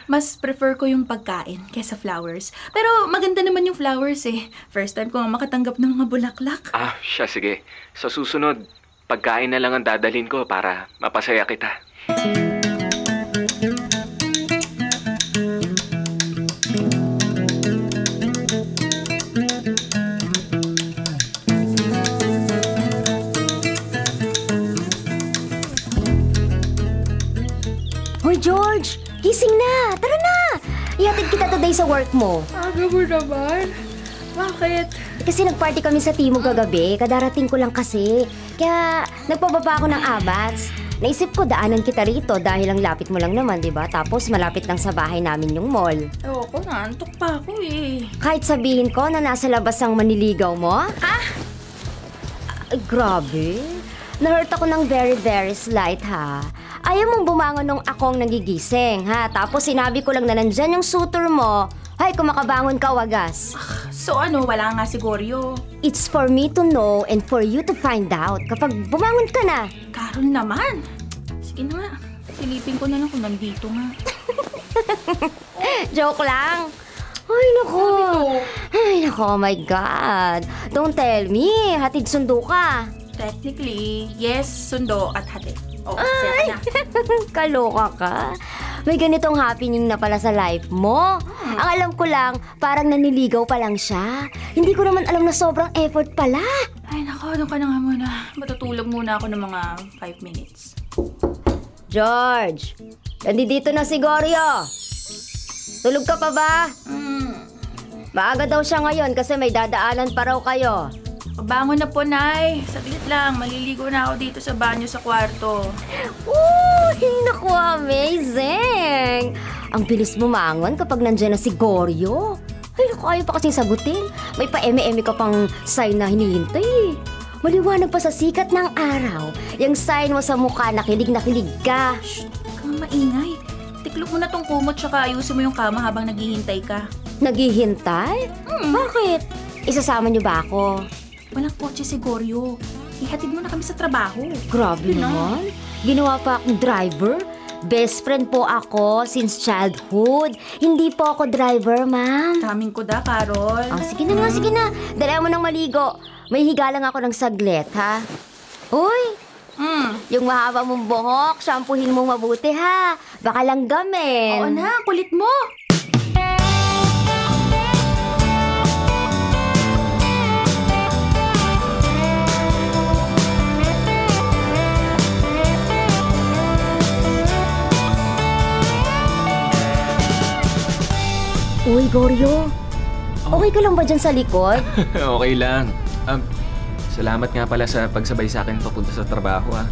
Mas prefer ko yung pagkain kesa flowers. Pero maganda naman yung flowers eh. First time ko nga makatanggap ng mga bulaklak. Siya, sige. Sa susunod, pagkain na lang ang dadalhin ko para mapasaya kita. Hoy, George! Gising na! Tara na! Ihatid kita today sa work mo. Aga mo naman. Bakit? Kasi nagparty kami sa Timog kagabi. Kadarating ko lang kasi. Kaya nagpababa ako ng abats. Naisip ko daanan kita rito dahil ang lapit mo lang naman, di ba? Tapos malapit lang sa bahay namin yung mall. Ewan ko, naantok pa ako eh. Kahit sabihin ko na nasa labas ang maniligaw mo? Ay, grabe. Na-hurt ako ng very, very slight, ha? Ayaw mong bumangon nung akong nagigising, ha? Tapos sinabi ko lang na nandyan yung suitor mo. Hay, kung makabangon ka, wagas. So ano, wala nga si Goryo. It's for me to know and for you to find out kapag bumangon ka na. Karon naman. Sige na nga. Silipin ko na lang kung nandito nga. Joke lang. Ay, nako. Ay, nako, oh my God. Don't tell me, hatid sundo ka. Technically, yes, sundo at hatid. Saya na. Kaloka ka. May ganitong happening na pala sa life mo. Ang alam ko lang, parang naniligaw pa lang siya. Hindi ko naman alam na sobrang effort pala. Ay nako, doon ka na nga muna. Matutulog muna ako ng mga 5 minutes. George, nandito na si Goryo. Tulog ka pa ba? Maaga daw siya ngayon kasi may dadaanan pa raw kayo. Bangon na po, Nay. Saglit lang, maliligo na ako dito sa banyo sa kwarto. Uy, naku, amazing! Ang bilis mo mangon kapag nandiyan na si Goryo. Ay, naku, ayaw pa kasing sagutin. May pa-eme-eme ka pang sign na hinihintay. Maliwanag pa sa sikat ng araw. Yung sign mo sa mukha na kilig ka. Shh, kang maingay. Tiklop mo na tong kumot tsaka ayusin mo yung kama habang naghihintay ka. Naghihintay? Bakit? Isasama niyo ba ako? Walang kotse si Goryo. Ihatid mo na kami sa trabaho. Grabe naman. Ginawa pa akong driver. Best friend po ako since childhood. Hindi po ako driver, ma'am. Daming ko da, Carol. Sige na nga, sige na. Dala mo ng maligo. May higa lang ako ng saglit, ha? Uy, yung mahaba mong buhok, shampoohin mo mabuti, ha? Baka lang gamin. Oo na, kulit mo. Uy, Goryo. Okay ka lang ba dyan sa likod? Okay lang. Salamat nga pala sa pagsabay sa akin papunta sa trabaho, ha?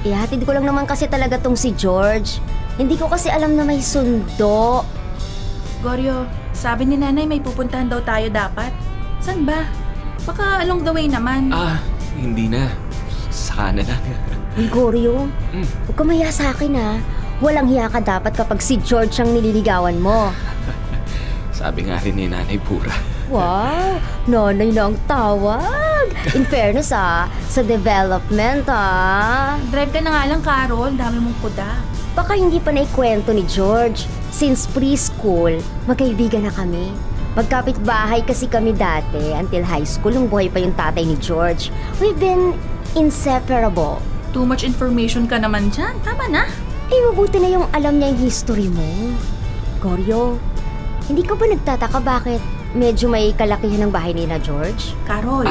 Ihatid ko lang naman kasi talaga tong si George. Hindi ko kasi alam na may sundo. Goryo, sabi ni Nanay may pupuntahan daw tayo dapat. Saan ba? Baka along the way naman. Hindi na. Saka na lang. Uy, Goryo. Huwag ka mahiya sa akin, ha? Walang hiya ka dapat kapag si George ang nililigawan mo. Sabi nga rin ni Nanay Pura. Wow! Nanay na ang tawag! In fairness, sa development, Drive ka na nga lang, Carol. Dami mong kuda. Baka hindi pa naikwento ni George. Since preschool, magkaibigan na kami. Magkapit-bahay kasi kami dati until high school nung buhay pa yung tatay ni George. We've been inseparable. Too much information ka naman dyan. Tama na. Mabuti na yung alam niya yung history mo. Goryo, hindi ka ba nagtataka bakit medyo may kalakihan ng bahay ni na George? Carol.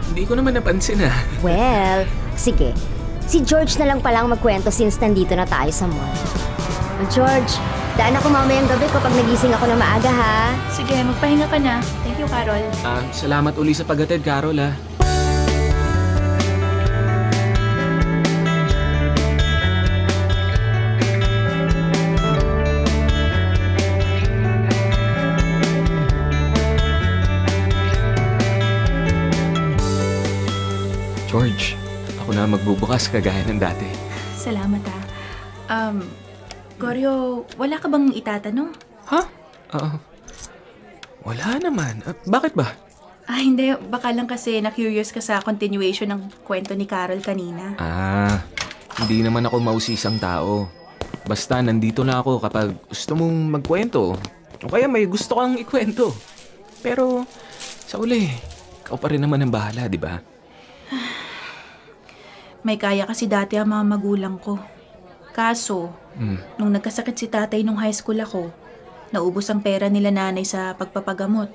Hindi ko naman napansin, Well, sige. Si George na lang palang magkwento since nandito na tayo sa mall. George, daan ako mamayang gabi kapag nagising ako na maaga, ha? Sige, magpahinga ka na. Thank you, Carol. Salamat uli sa paghatid, Carol, ha? George, ako ako na magbubukas kagaya ng dati. Salamat Goryo, wala ka bang itatanong? Ha? Wala naman. Bakit ba? Hindi. Baka lang kasi na-curious ka sa continuation ng kwento ni Carol kanina. Hindi naman ako mausisang tao. Basta nandito na ako kapag gusto mong magkwento. O kaya may gusto kang ikwento. Pero sa uli, ikaw pa rin naman ang bahala, di ba? May kaya kasi dati ang mga magulang ko. Kaso, nung nagkasakit si tatay nung high school ako, naubos ang pera nila nanay sa pagpapagamot.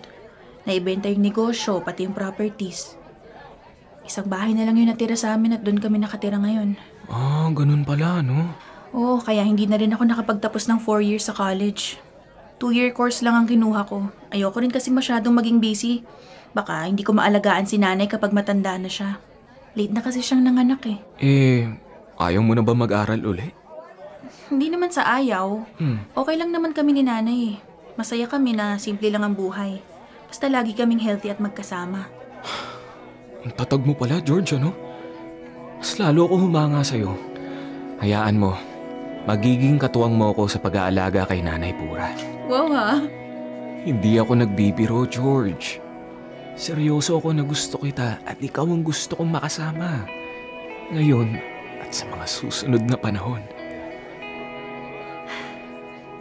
Naibenta yung negosyo, pati yung properties. Isang bahay na lang yung natira sa amin at doon kami nakatira ngayon. Ganun pala, no? Oo, kaya hindi na rin ako nakapagtapos ng 4 years sa college. 2-year course lang ang kinuha ko. Ayoko rin kasi masyadong maging busy. Baka hindi ko maalagaan si nanay kapag matanda na siya. Late na kasi siyang nanganak eh. Ayaw mo na ba mag-aral uli? Hindi naman sa ayaw. Okay lang naman kami ni nanay eh. Masaya kami na simple lang ang buhay. Basta lagi kaming healthy at magkasama. Ang tatag mo pala, George, ano? Mas lalo ako humanga sa'yo. Hayaan mo. Magiging katuwang mo ako sa pag-aalaga kay Nanay Pura. Wow ha? Hindi ako nagbibiro, George. Seryoso ako na gusto kita at ikaw ang gusto kong makasama. Ngayon at sa mga susunod na panahon.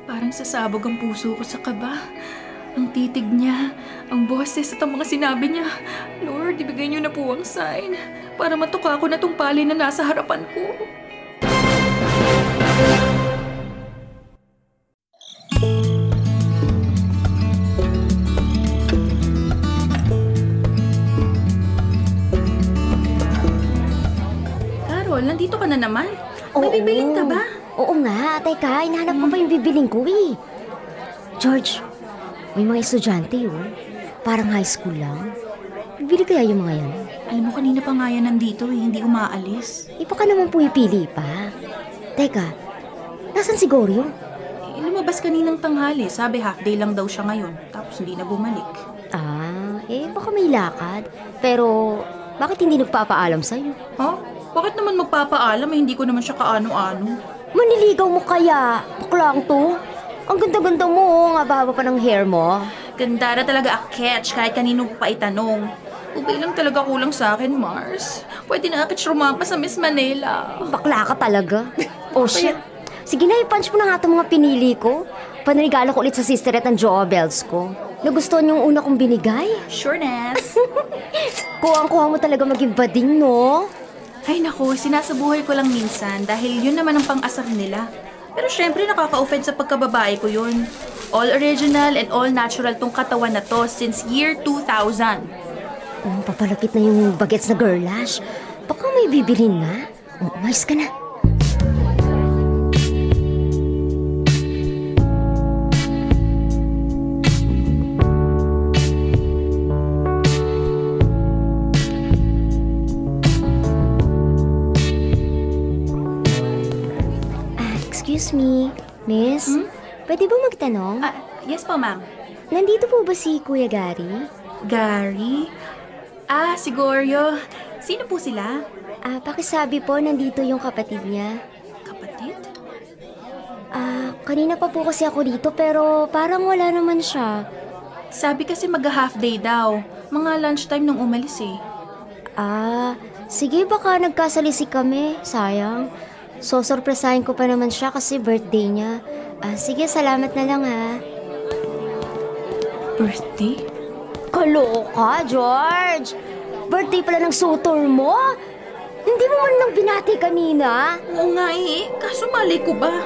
Parang sasabog ang puso ko sa kaba. Ang titig niya, ang boses at ang mga sinabi niya. Lord, ibigay niyo na po ang sign para matuka ko na tong pali na nasa harapan ko. Carol, nandito ka na naman? May bibilin ka ba? Oo nga, teka, hinahanap ko pa yung bibiling ko eh. George, may mga estudyante parang high school lang. Bibili kaya yung mga yan? Alam mo, kanina pa nga yan nandito hindi umaalis. Baka naman pumipili pa. Teka, nasan si Goryo? Lumabas kaninang tanghali, sabi half day lang daw siya ngayon, tapos hindi na bumalik. Baka may lakad. Pero, bakit hindi nagpapaalam sa'yo? Bakit naman magpapaalam hindi ko naman siya kaano-ano? Maniligaw mo kaya? Baklang to? Ang ganda-ganda mo, ang haba pa ng hair mo. Ganda na talaga a catch kahit kanino pa itanong. Ubay lang talaga kulang sa akin, Mars. Pwede na akit rumampa sa Miss Manila. Bakla ka talaga. Shit. Sige na, i-punch mo na nga itong mga pinili ko. Panregalo ko ulit sa sisterette ang Joa Bells ko. Nagustuhan yung una kong binigay? Sureness. Kuha mo talaga maging bading, no? Ay nako, sinasabuhay ko lang minsan dahil yun naman ang pang-asar nila. Pero syempre nakaka-offend sa pagkababae ko yun. All original and all natural tong katawan na to since year 2000. Papalapit na yung bagets na girlash. Baka may bibilin na. Umayos ka na. Excuse me, miss? Pwede ba magtanong? Yes po, ma'am. Nandito po ba si Kuya Gary? Gary? Si Goryo. Sino po sila? Pakisabi po, nandito yung kapatid niya. Kapatid? Kanina pa po kasi ako dito pero parang wala naman siya. Sabi kasi mag-half day daw. Mga lunchtime nung umalis eh. Sige baka nagkasalisi kami. Sayang. So, sorpresahin ko pa naman siya kasi birthday niya. Sige, salamat na lang ha. Birthday? Kaloka, George! Birthday pala ng sutor mo? Hindi mo man lang binati kanina? Oo nga eh, kaso malay ko ba?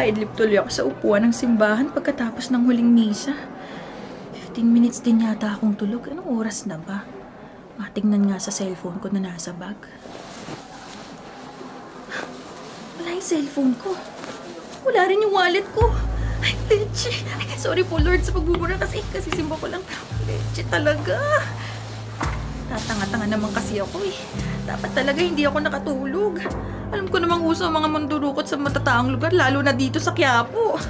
Nakaidlip tuloy ako sa upuan ng simbahan pagkatapos ng huling misa. 15 minutes din yata akong tulog. Anong oras na ba? Matingnan nga sa cellphone ko na nasa bag. Wala yung cellphone ko. Wala rin yung wallet ko. Ay, leche. Sorry po, Lord, sa pagbubura kasi simba ko lang. Leche talaga. Tatanga-tanga naman kasi ako eh. Dapat talaga hindi ako nakatulog. Alam ko namang uso ang mga mandurukot sa matataang lugar, lalo na dito sa Quiapo.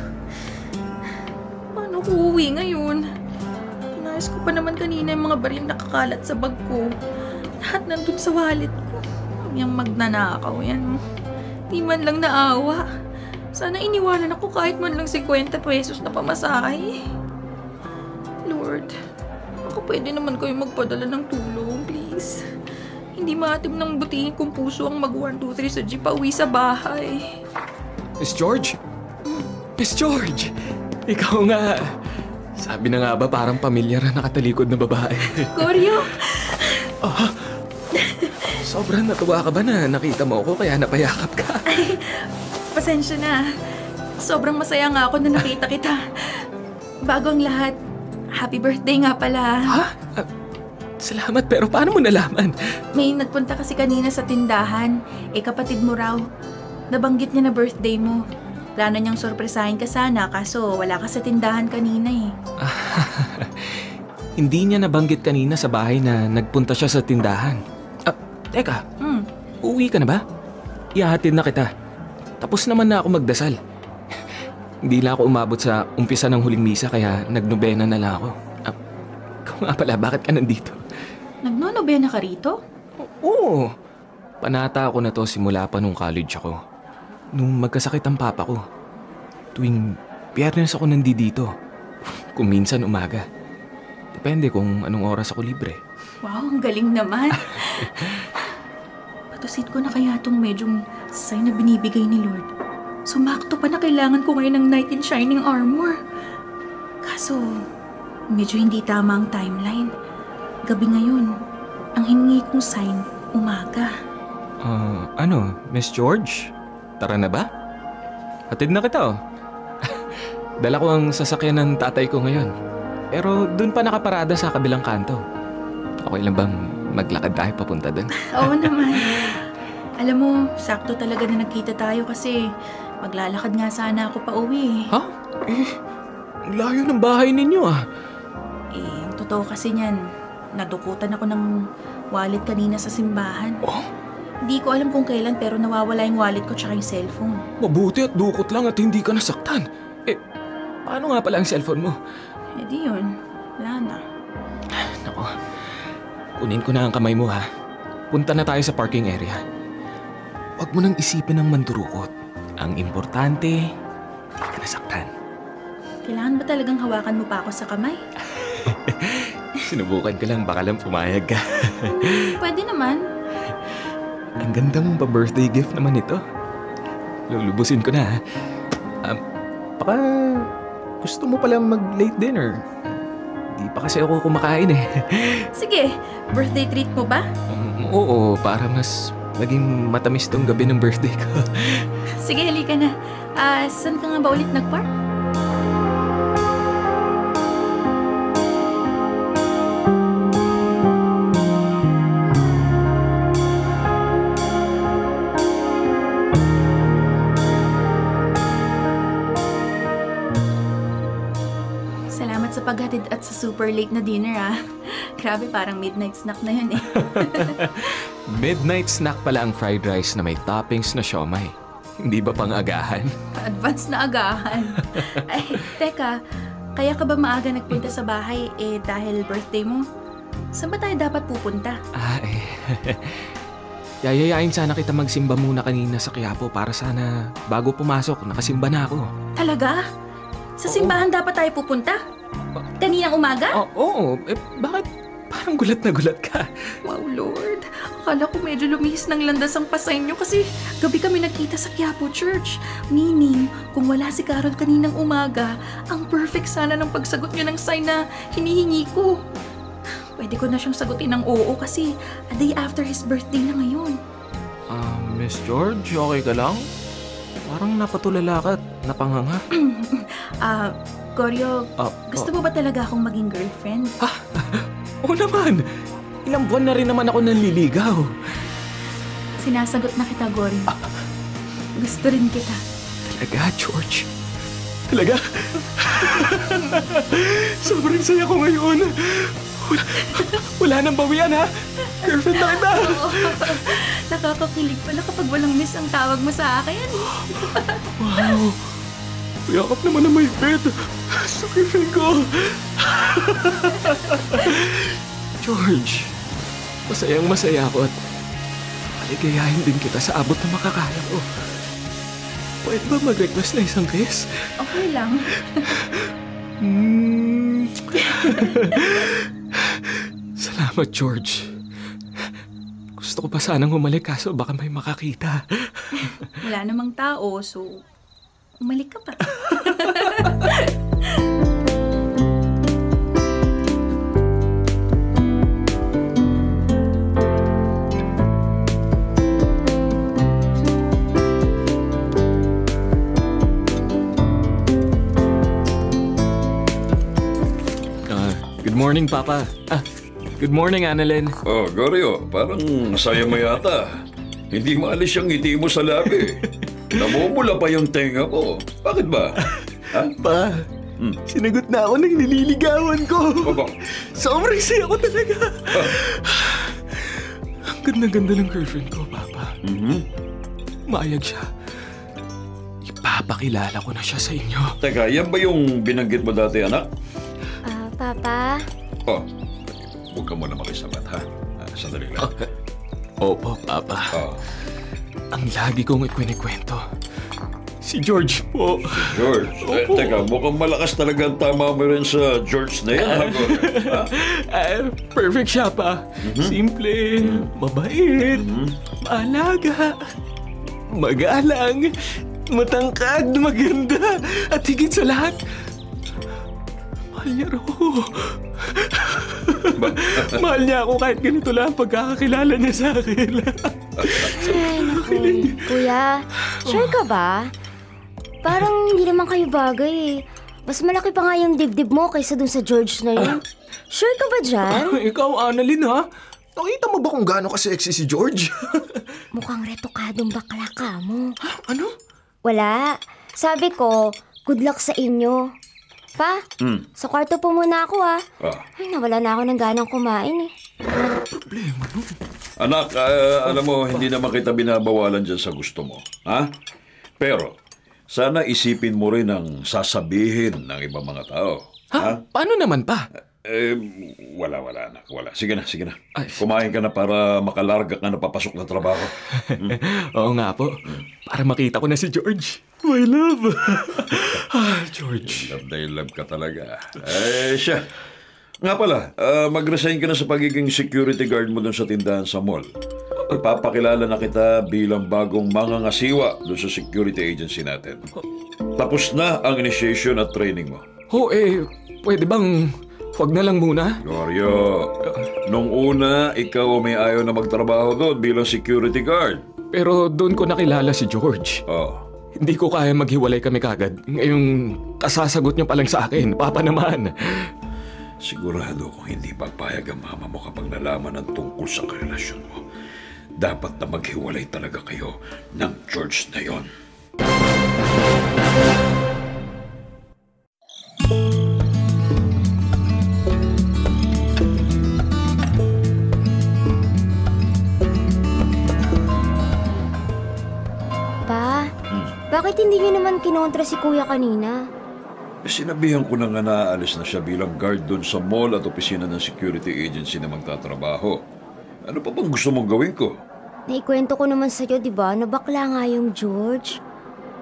Paano ko uuwi ngayon? Pinayos ko pa naman kanina yung mga baryang nakakalat sa bag ko. Lahat nandun sa wallet ko. Yung magnanakaw yan. Di man lang naawa. Sana iniwanan ako kahit man lang 50 pesos na pamasahe. Lord, baka pwede naman kayo magpadala ng tulong, please. Hindi maatim ng butihin kung puso ang mag 1, 2, 3 sa jeep pauwi sa bahay. Miss George? Miss George! Ikaw nga. Sabi na nga ba parang pamilyar na nakatalikod na babae? Goryo! Sobrang natuwa ka ba na nakita mo ako kaya napayakap ka? Ay, pasensya na. Sobrang masaya nga ako na nakita kita. Bago ang lahat, happy birthday nga pala. Ha? Salamat, pero paano mo nalaman? May nagpunta kasi kanina sa tindahan. Kapatid mo raw. Nabanggit niya na birthday mo. Plano niyang sorpresahin ka sana, kaso wala ka sa tindahan kanina eh. Hindi niya nabanggit kanina sa bahay na nagpunta siya sa tindahan. Teka, uuwi ka na ba? Ihahatid na kita. Tapos naman na ako magdasal. Hindi na ako umabot sa umpisa ng huling misa kaya nagnobena na lang ako. Ikaw nga pala, bakit ka nandito? Nagnonobena ka rito? Oo. Panata ako na to simula pa nung college ako. Nung magkasakit ang papa ko. Tuwing Biyernes ako nandito. Kung minsan umaga. Depende kung anong oras ako libre. Wow, ang galing naman. Patusit ko na kaya itong medyong sign na binibigay ni Lord. Sumakto pa na kailangan ko ngayon ng knight in shining armor. Kaso, medyo hindi tama ang timeline. Gabi ngayon, ang hiningi kong sign, umaga. Miss George? Tara na ba? Hatid na kita oh. Dala ko ang sasakyan ng tatay ko ngayon. Pero dun pa nakaparada sa kabilang kanto. Okay lang bang maglakad tayo papunta dun? Oo naman. Alam mo, sakto talaga na nagkita tayo kasi maglalakad nga sana ako pa uwi. Ha? Ang layo ng bahay ninyo ah. Ang totoo kasi niyan, nadukutan ako ng wallet kanina sa simbahan. Oh? Hindi ko alam kung kailan pero nawawala yung wallet ko tsaka yung cellphone. Mabuti at dukot lang at hindi ka nasaktan. Paano nga pala ang cellphone mo? Di yun. Wala na. Nako, kunin ko na ang kamay mo ha. Punta na tayo sa parking area. Huwag mo nang isipin ng mandurukot. Ang importante, hindi ka nasaktan. Kailangan ba talagang hawakan mo pa ako sa kamay? Sinubukan ko lang, baka lang pumayag ka. Pwede naman. Ang ganda mong pa-birthday gift naman ito. Lulubusin ko na ha. Baka gusto mo palang mag-late dinner. Di pa kasi ako kumakain eh. Sige, birthday treat mo ba? Oo, para mas maging matamis tong gabi ng birthday ko. Sige, halika na. Saan ka nga ba ulit nag-park? Salamat sa paghatid at sa super late na dinner Grabe, parang midnight snack na yun eh. Midnight snack pala ang fried rice na may toppings na siomay. Hindi ba pang agahan? Advance na agahan. Ay, teka, kaya ka ba maaga nagpunta sa bahay dahil birthday mo? Saan ba tayo dapat pupunta? Yayayain sana kita magsimba muna kanina sa Quiapo para sana bago pumasok nakasimba na ako. Talaga? Sa simbahan dapat tayo pupunta? Kaninang umaga? Oo. Bakit parang gulat na gulat ka? Wow, Lord. Akala ko medyo lumihis ng landas ang pasay nyo kasi gabi kami nakita sa Quiapo Church. Meaning, kung wala si Carol kaninang umaga, ang perfect sana ng pagsagot nyo ng sign na hinihingi ko. Pwede ko na siyang sagutin ng oo kasi a day after his birthday na ngayon. Miss George, okay ka lang? Parang napatulala ka at napanganga. Goryo, gusto mo ba talaga akong maging girlfriend? Oo naman! Ilang buwan na rin naman ako nanliligaw. Sinasagot na kita, Goryo. Gusto rin kita. Talaga, George? Talaga? Sobrang saya ko ngayon. Wala nang bawian, ha? Girlfriend na kita! Nakakakilig pala kapag walang miss ang tawag mo sa akin. Wow! Yakap naman na may bed sa girlfriend ko! George, masayang masaya ako at maligayahin din kita sa abot na makakaya ko. Pwede ba mag-request na isang kiss? Okay lang. Salamat, George. Gusto ko pa sanang humalik kaso baka may makakita. Wala namang tao, so umalik ka pa. Good morning, Papa. Good morning, Annalyn. Oh, Goryo, parang masaya mo yata. Hindi maalis yung ngiti mo sa labi. Namumula pa yung tenga ko. Bakit ba? Ha? Pa, sinagot na ako ng nililigawan ko. Aba. Sobrang saya ko talaga. Ang ganda-ganda ng girlfriend ko, Papa. Mayag siya. Ipapakilala ko na siya sa inyo. Teka, yan ba yung binanggit mo dati, anak? Papa? Oh, huwag ka muna makisabat, ha? Sandali lang. Opo, Papa. Oh, Ang lagi kong ikwento. Si George po. George. Opo. Teka, mukhang malakas talaga ang tama mo rin sa George na yan, ha, Goryo? Ha? Perfect siya, Pa. Simple, mabait, maalaga, magalang, matangkad, maganda, at higit sa lahat, mahal niya raw ako. Mahal niya ako kahit ganito lang ang pagkakakilala niya sa akin. Kuya, sure ka ba? Parang hindi naman kayo bagay eh. Mas malaki pa nga yung dibdib mo kaysa dun sa George na yun. Sure ka ba dyan? Ikaw, Annalyn, ha? Nakita mo ba kung gaano ka-sexy si George? Mukhang retokadong bakla ka mo. Ano? Wala. Sabi ko, good luck sa inyo. Pa, sa kwarto po muna ako ha. Ay, nawala na ako ng ganang kumain eh. Problema, no? Anak, alam mo, hindi naman kita binabawalan dyan sa gusto mo. Ha? Pero, sana isipin mo rin ang sasabihin ng ibang mga tao. Ha? Paano naman, Pa? Wala, anak. Wala. Sige na. Ay. Kumain ka na para makalarga ka na papasok na trabaho. Oo nga po. Para makita ko na si George. My love. George. Love na love ka talaga. Siya. Nga pala, mag-resign ka na sa pagiging security guard mo dun sa tindahan sa mall. Ipapakilala na kita bilang bagong mangangasiwa dun sa security agency natin. Tapos na ang initiation at training mo. Pwede bang wag na lang muna? Goryo, nung una, ikaw may ayaw na magtrabaho doon bilang security guard. Pero doon ko nakilala si George. Oh. Hindi ko kaya maghiwalay kami kagad. Ngayong kasasagot niyo pa lang sa akin, Papa naman. Sigurado kung hindi papayag ang mama mo kapag nalaman ang tungkol sa karelasyon mo. Dapat na maghiwalay talaga kayo ng George na yon. Bakit hindi niyo naman kinontra si Kuya kanina? Sinabihan ko na nga naaalis na siya bilang guard doon sa mall at opisina ng security agency na magtatrabaho. Ano pa bang gusto mong gawin ko? Naikwento ko naman sa'yo, di ba, na bakla nga yung George.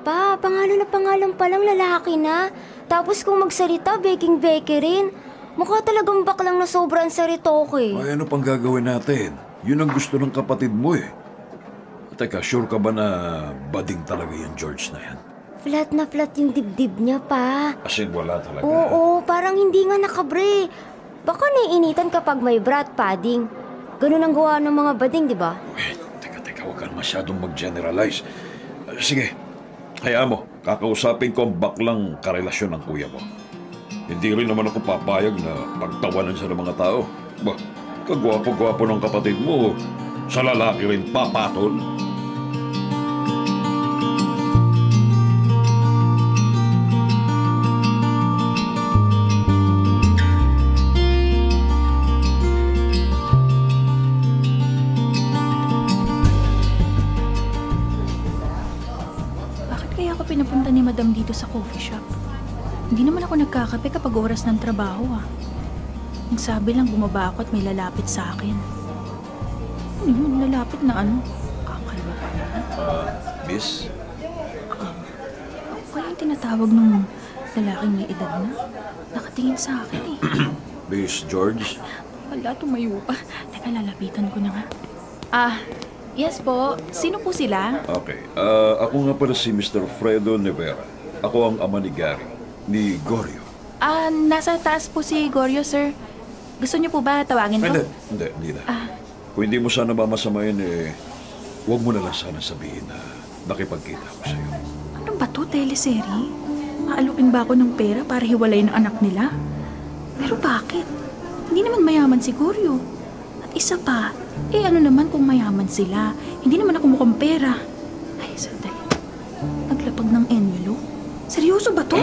Pa, pangalan na pangalan palang lalaki na. Tapos kung magsalita, beking-beke rin. Mukha talagang baklang na sobrang saritoke. Ay, ano pang gagawin natin? Yun ang gusto ng kapatid mo eh. Teka, sure ka ba na bading talaga yung George na yan? Flat na flat yung dibdib niya, pa. As in, wala talaga. Oo, parang hindi nga nakabre. Baka naiinitan kapag may brat padding. Ganun ang gawa ng mga bading, di ba? Wait, teka, huwag ka masyadong mag-generalize. Sige, hayaan mo. Kakausapin ko ang baklang karelasyon ng kuya mo. Hindi rin naman ako papayag na pagtawanan siya ng mga tao. Ba, kagwapo-gwapo ng kapatid mo, sa lalaki rin papatol. madam dito sa coffee shop. Hindi naman ako nagkakape kapag oras ng trabaho Ang sabi lang bumaba ako at may lalapit sa akin. Ano yun? Lalapit na ano? Kakaiba pa naman. Miss? Ako kaya yung tinatawag nung lalaking may edad na? Nakatingin sa akin Miss George? Wala, tumayo pa. Teka, lalapitan ko na nga. Yes po. Sino po sila? Okay. Ako nga pala si Mr. Fredo Nevera. Ako ang ama ni Gary, ni Gorio. Nasa taas po si Gorio, sir. Gusto niyo po ba tawagin ko? Hindi na. Kung hindi mo sana mamasamayin, huwag mo na lang sana sabihin na nakipagkita ako sa'yo. Ano ba to, teleserye? Maalukin ba ako ng pera para hiwalay ng anak nila? Pero bakit? Hindi naman mayaman si Gorio. At isa pa, ano naman kung mayaman sila? Hindi naman ako mukhang pera. Ay, sandali. Naglapag ng envelope? Seryoso ba to?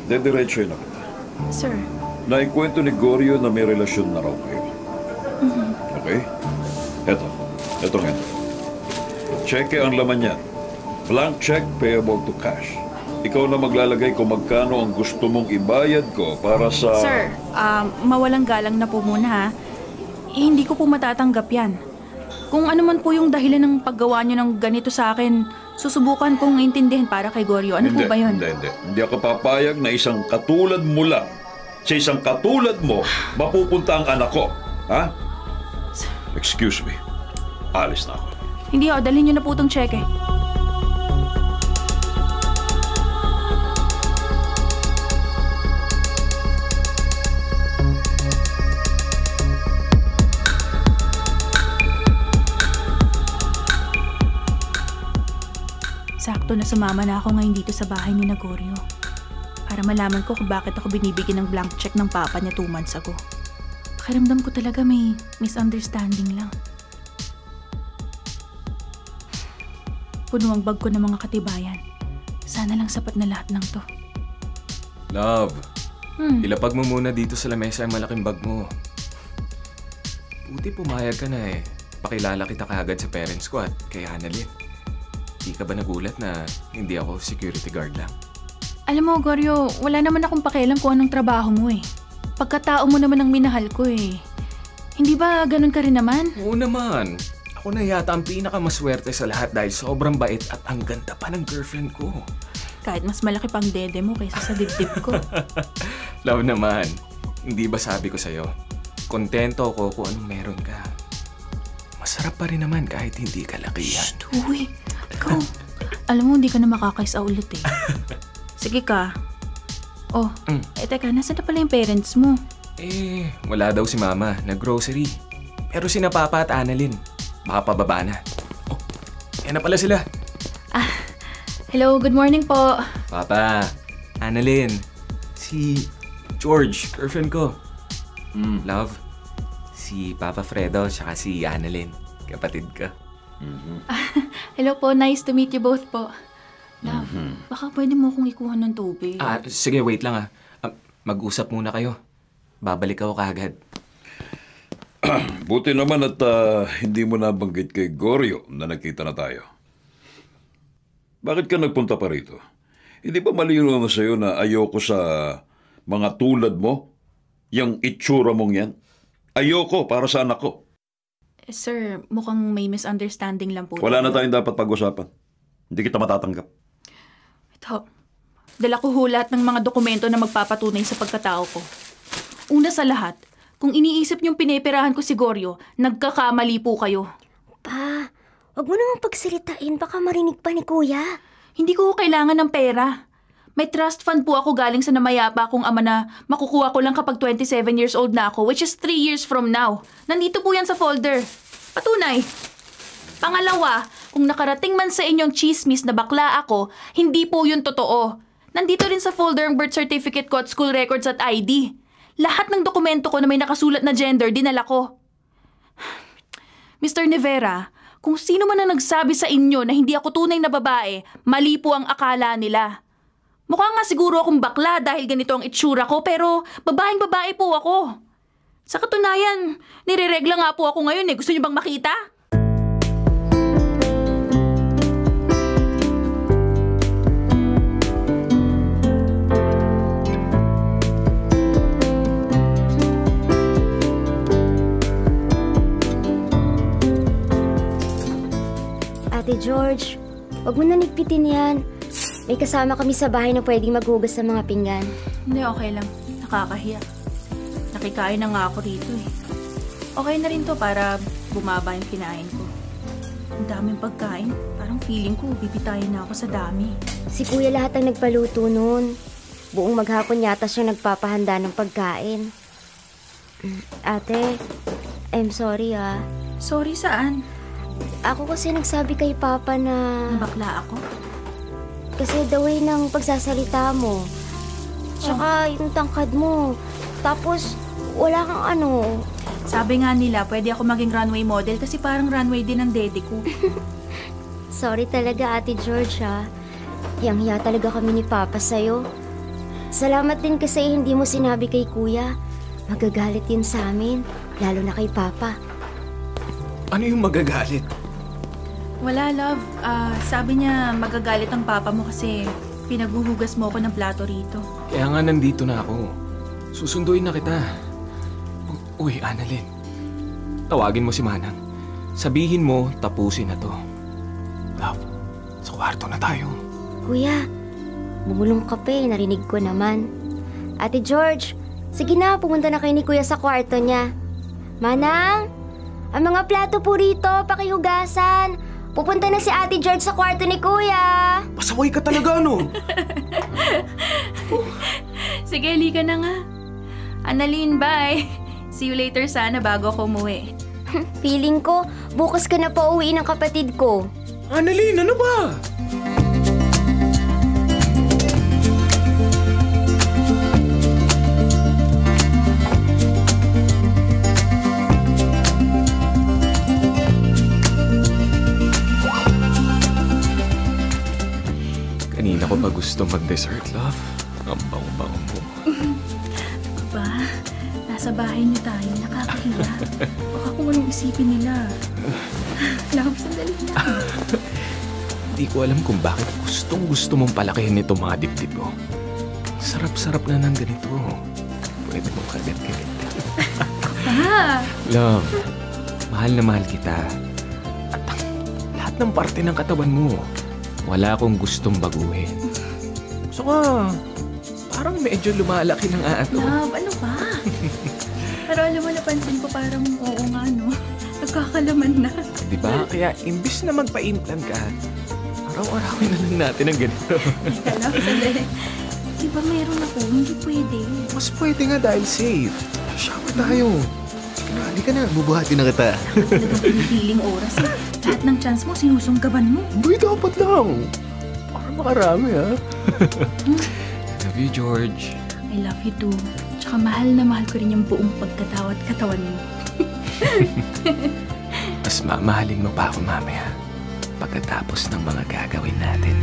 Dediretso na kita. Sir. Naikwento ni Gorio na may relasyon na raw kayo. Okay? Eto nga. Cheque ang laman niyan. Blank check payable to cash. Ikaw na maglalagay kung magkano ang gusto mong ibayad ko para sa... Sir, mawalang galang na po muna ha. Hindi ko po matatanggap yan. Kung ano man po yung dahilan ng paggawa niyo ng ganito sa akin, susubukan kong intindihin para kay Gorio. Ano po ba yun? Hindi ako papayag na isang katulad mo lang. Sa isang katulad mo, mapupunta ang anak ko. Ha? Excuse me. Alis na ako. Hindi dalhin niyo na po itong cheque. Sakto na sumama na ako ngayon dito sa bahay ni Gorio. Para malaman ko kung bakit ako binibigyan ng blank check ng papa niya 2 months ago. Pakiramdam ko talaga may misunderstanding lang. Puno ang bag ko ng mga katibayan. Sana lang sapat na lahat ng to. Love, ilapag mo muna dito sa lamesa ang malaking bag mo. Buti pumayag ka na Pakilala kita kaagad sa parents ko at kay Annalyn. Di ka ba nagulat na hindi ako security guard lang? Alam mo, Gorio, wala naman akong pakialam kung anong trabaho mo Pagkatao mo naman ang minahal ko Hindi ba ganun ka rin naman? Oo naman. Ako na yata ang pinakamaswerte sa lahat dahil sobrang bait at ang ganda pa ng girlfriend ko. Kahit mas malaki pang dede mo kaysa sa dibdib ko. Love naman. Hindi ba sabi ko sa'yo? Kontento ako kung anong meron ka. Masarap pa rin naman kahit hindi ka lakihan. Shh, uy. Ikaw, alam mo hindi ka na makakaisa ulit Sige ka. Teka, nasaan na pala yung parents mo? Wala daw si Mama. Nag-grocery. Pero sina Papa at Annalyn, baka pababa na. Yan na pala sila. Hello, good morning po. Papa, Annalyn, si George, girlfriend ko. Love, si Papa Fredo, saka si Annalyn, kapatid ko. Hello po, nice to meet you both po. Love, baka pwede mo akong ikuha ng tubig. Sige, wait lang Mag-usap muna kayo. Babalik ako kaagad. Buti naman at hindi mo nabanggit kay Gorio na nagkita na tayo. Bakit ka nagpunta pa rito? Hindi ba malinaw na sa'yo na ayoko sa mga tulad mo? Yung itsura mong yan? Ayoko para sa anak ko. Sir, mukhang may misunderstanding lang po. Wala na tayong dapat pag-usapan. Hindi kita matatanggap. Ito, dala ko lahat ng mga dokumento na magpapatunay sa pagkatao ko. Una sa lahat, kung iniisip niyong pineperahan ko si Gorio, nagkakamali po kayo. Pa, wag mo namang pagsiritain, baka marinig pa ni Kuya. Hindi ko kailangan ng pera. May trust fund po ako galing sa namayapa kong ama na makukuha ko lang kapag 27 years old na ako, which is 3 years from now. Nandito po yan sa folder. Patunay. Pangalawa, kung nakarating man sa inyong chismis na bakla ako, hindi po yun totoo. Nandito rin sa folder ang birth certificate ko at school records at ID. Lahat ng dokumento ko na may nakasulat na gender, dinala ko. Mr. Nevera, kung sino man ang nagsabi sa inyo na hindi ako tunay na babae, mali po ang akala nila. Mukha nga siguro akong bakla dahil ganito ang itsura ko, pero babaeng-babae po ako. Sa katunayan, nireregla nga po ako ngayon Gusto niyo bang makita? George, wag mo na nigpitin yan. May kasama kami sa bahay na pwedeng maghugas ng mga pinggan. Hindi, okay lang. Nakakahiya. Nakikain na nga ako rito eh. Okay na rin to para bumaba yung kinain ko. Ang daming pagkain. Parang feeling ko bibitayin na ako sa dami. Si Kuya lahat ang nagpaluto noon. Buong maghapon yata siya nagpapahanda ng pagkain. Ate, I'm sorry ah. Sorry saan? Ako kasi nagsabi kay Papa na... Bakla ako? Kasi the way ng pagsasalita mo. Tsaka yung tangkad mo. Tapos, wala kang ano. Sabi nga nila, pwede ako maging runway model kasi parang runway din ang dede ko. Sorry talaga, Ate George, ha. Yang-hiya talaga kami ni Papa sa'yo. Salamat din kasi hindi mo sinabi kay Kuya. Magagalit yun sa amin, lalo na kay Papa. Ano yung magagalit? Wala, love. Sabi niya magagalit ang papa mo kasi pinaghuhugas mo ako ng plato rito. Kaya nga nandito na ako. Susunduin na kita. Uy, Annalyn. Tawagin mo si Manang. Sabihin mo, tapusin na to. Love, sa kwarto na tayo. Kuya, bumulong ka pa eh, narinig ko naman. Ate George, sige na, pumunta na kayo ni Kuya sa kwarto niya. Manang, ang mga plato po rito, pakihugasan. Pupunta na si Ate George sa kwarto ni Kuya. Pasaway ka talaga, no? Sige, halika na nga. Annalyn, bye. See you later sana bago ako umuwi. Feeling ko, bukas ka na pa uwi ng kapatid ko. Annalyn, ano ba? Kanina ko pa gusto mag-dessert, love. Ang bango-bango mo. Ba, nasa bahay niyo tayo, nakakahiya. Baka kung anong isipin nila. Love, sandali na. Hindi ko alam kung bakit gustong-gusto mong palakihin itong mga dibdib ko. Sarap-sarap na ng ganito. Pwede mong kagat-kagat. Pa! Love, mahal na mahal kita. At ang lahat ng parte ng katawan mo, wala akong gustong baguhin. Saka, parang medyo lumalaki ng ato. Love, ano ba? Pero alam mo, napansin ko parang oo nga, no? Nagkakalaman na. Diba? Kaya imbis na magpa-implant ka, araw-arawin na lang natin ang ganito. Love, sandali. Diba meron ako? Hindi pwede. Mas pwede nga dahil safe. Shower tayo. Hindi ka na, bubuhatin na kita. Talagang pinipiling oras eh. Lahat ng chance mo, sinusunggaban mo. Boy, dapat lang. Para makarami, ha? Love you, George. I love you too. Tsaka mahal na mahal ko rin yung buong pagkatawa at katawan mo. Mas mamahalin mo pa ako mamaya pagkatapos ng mga gagawin natin.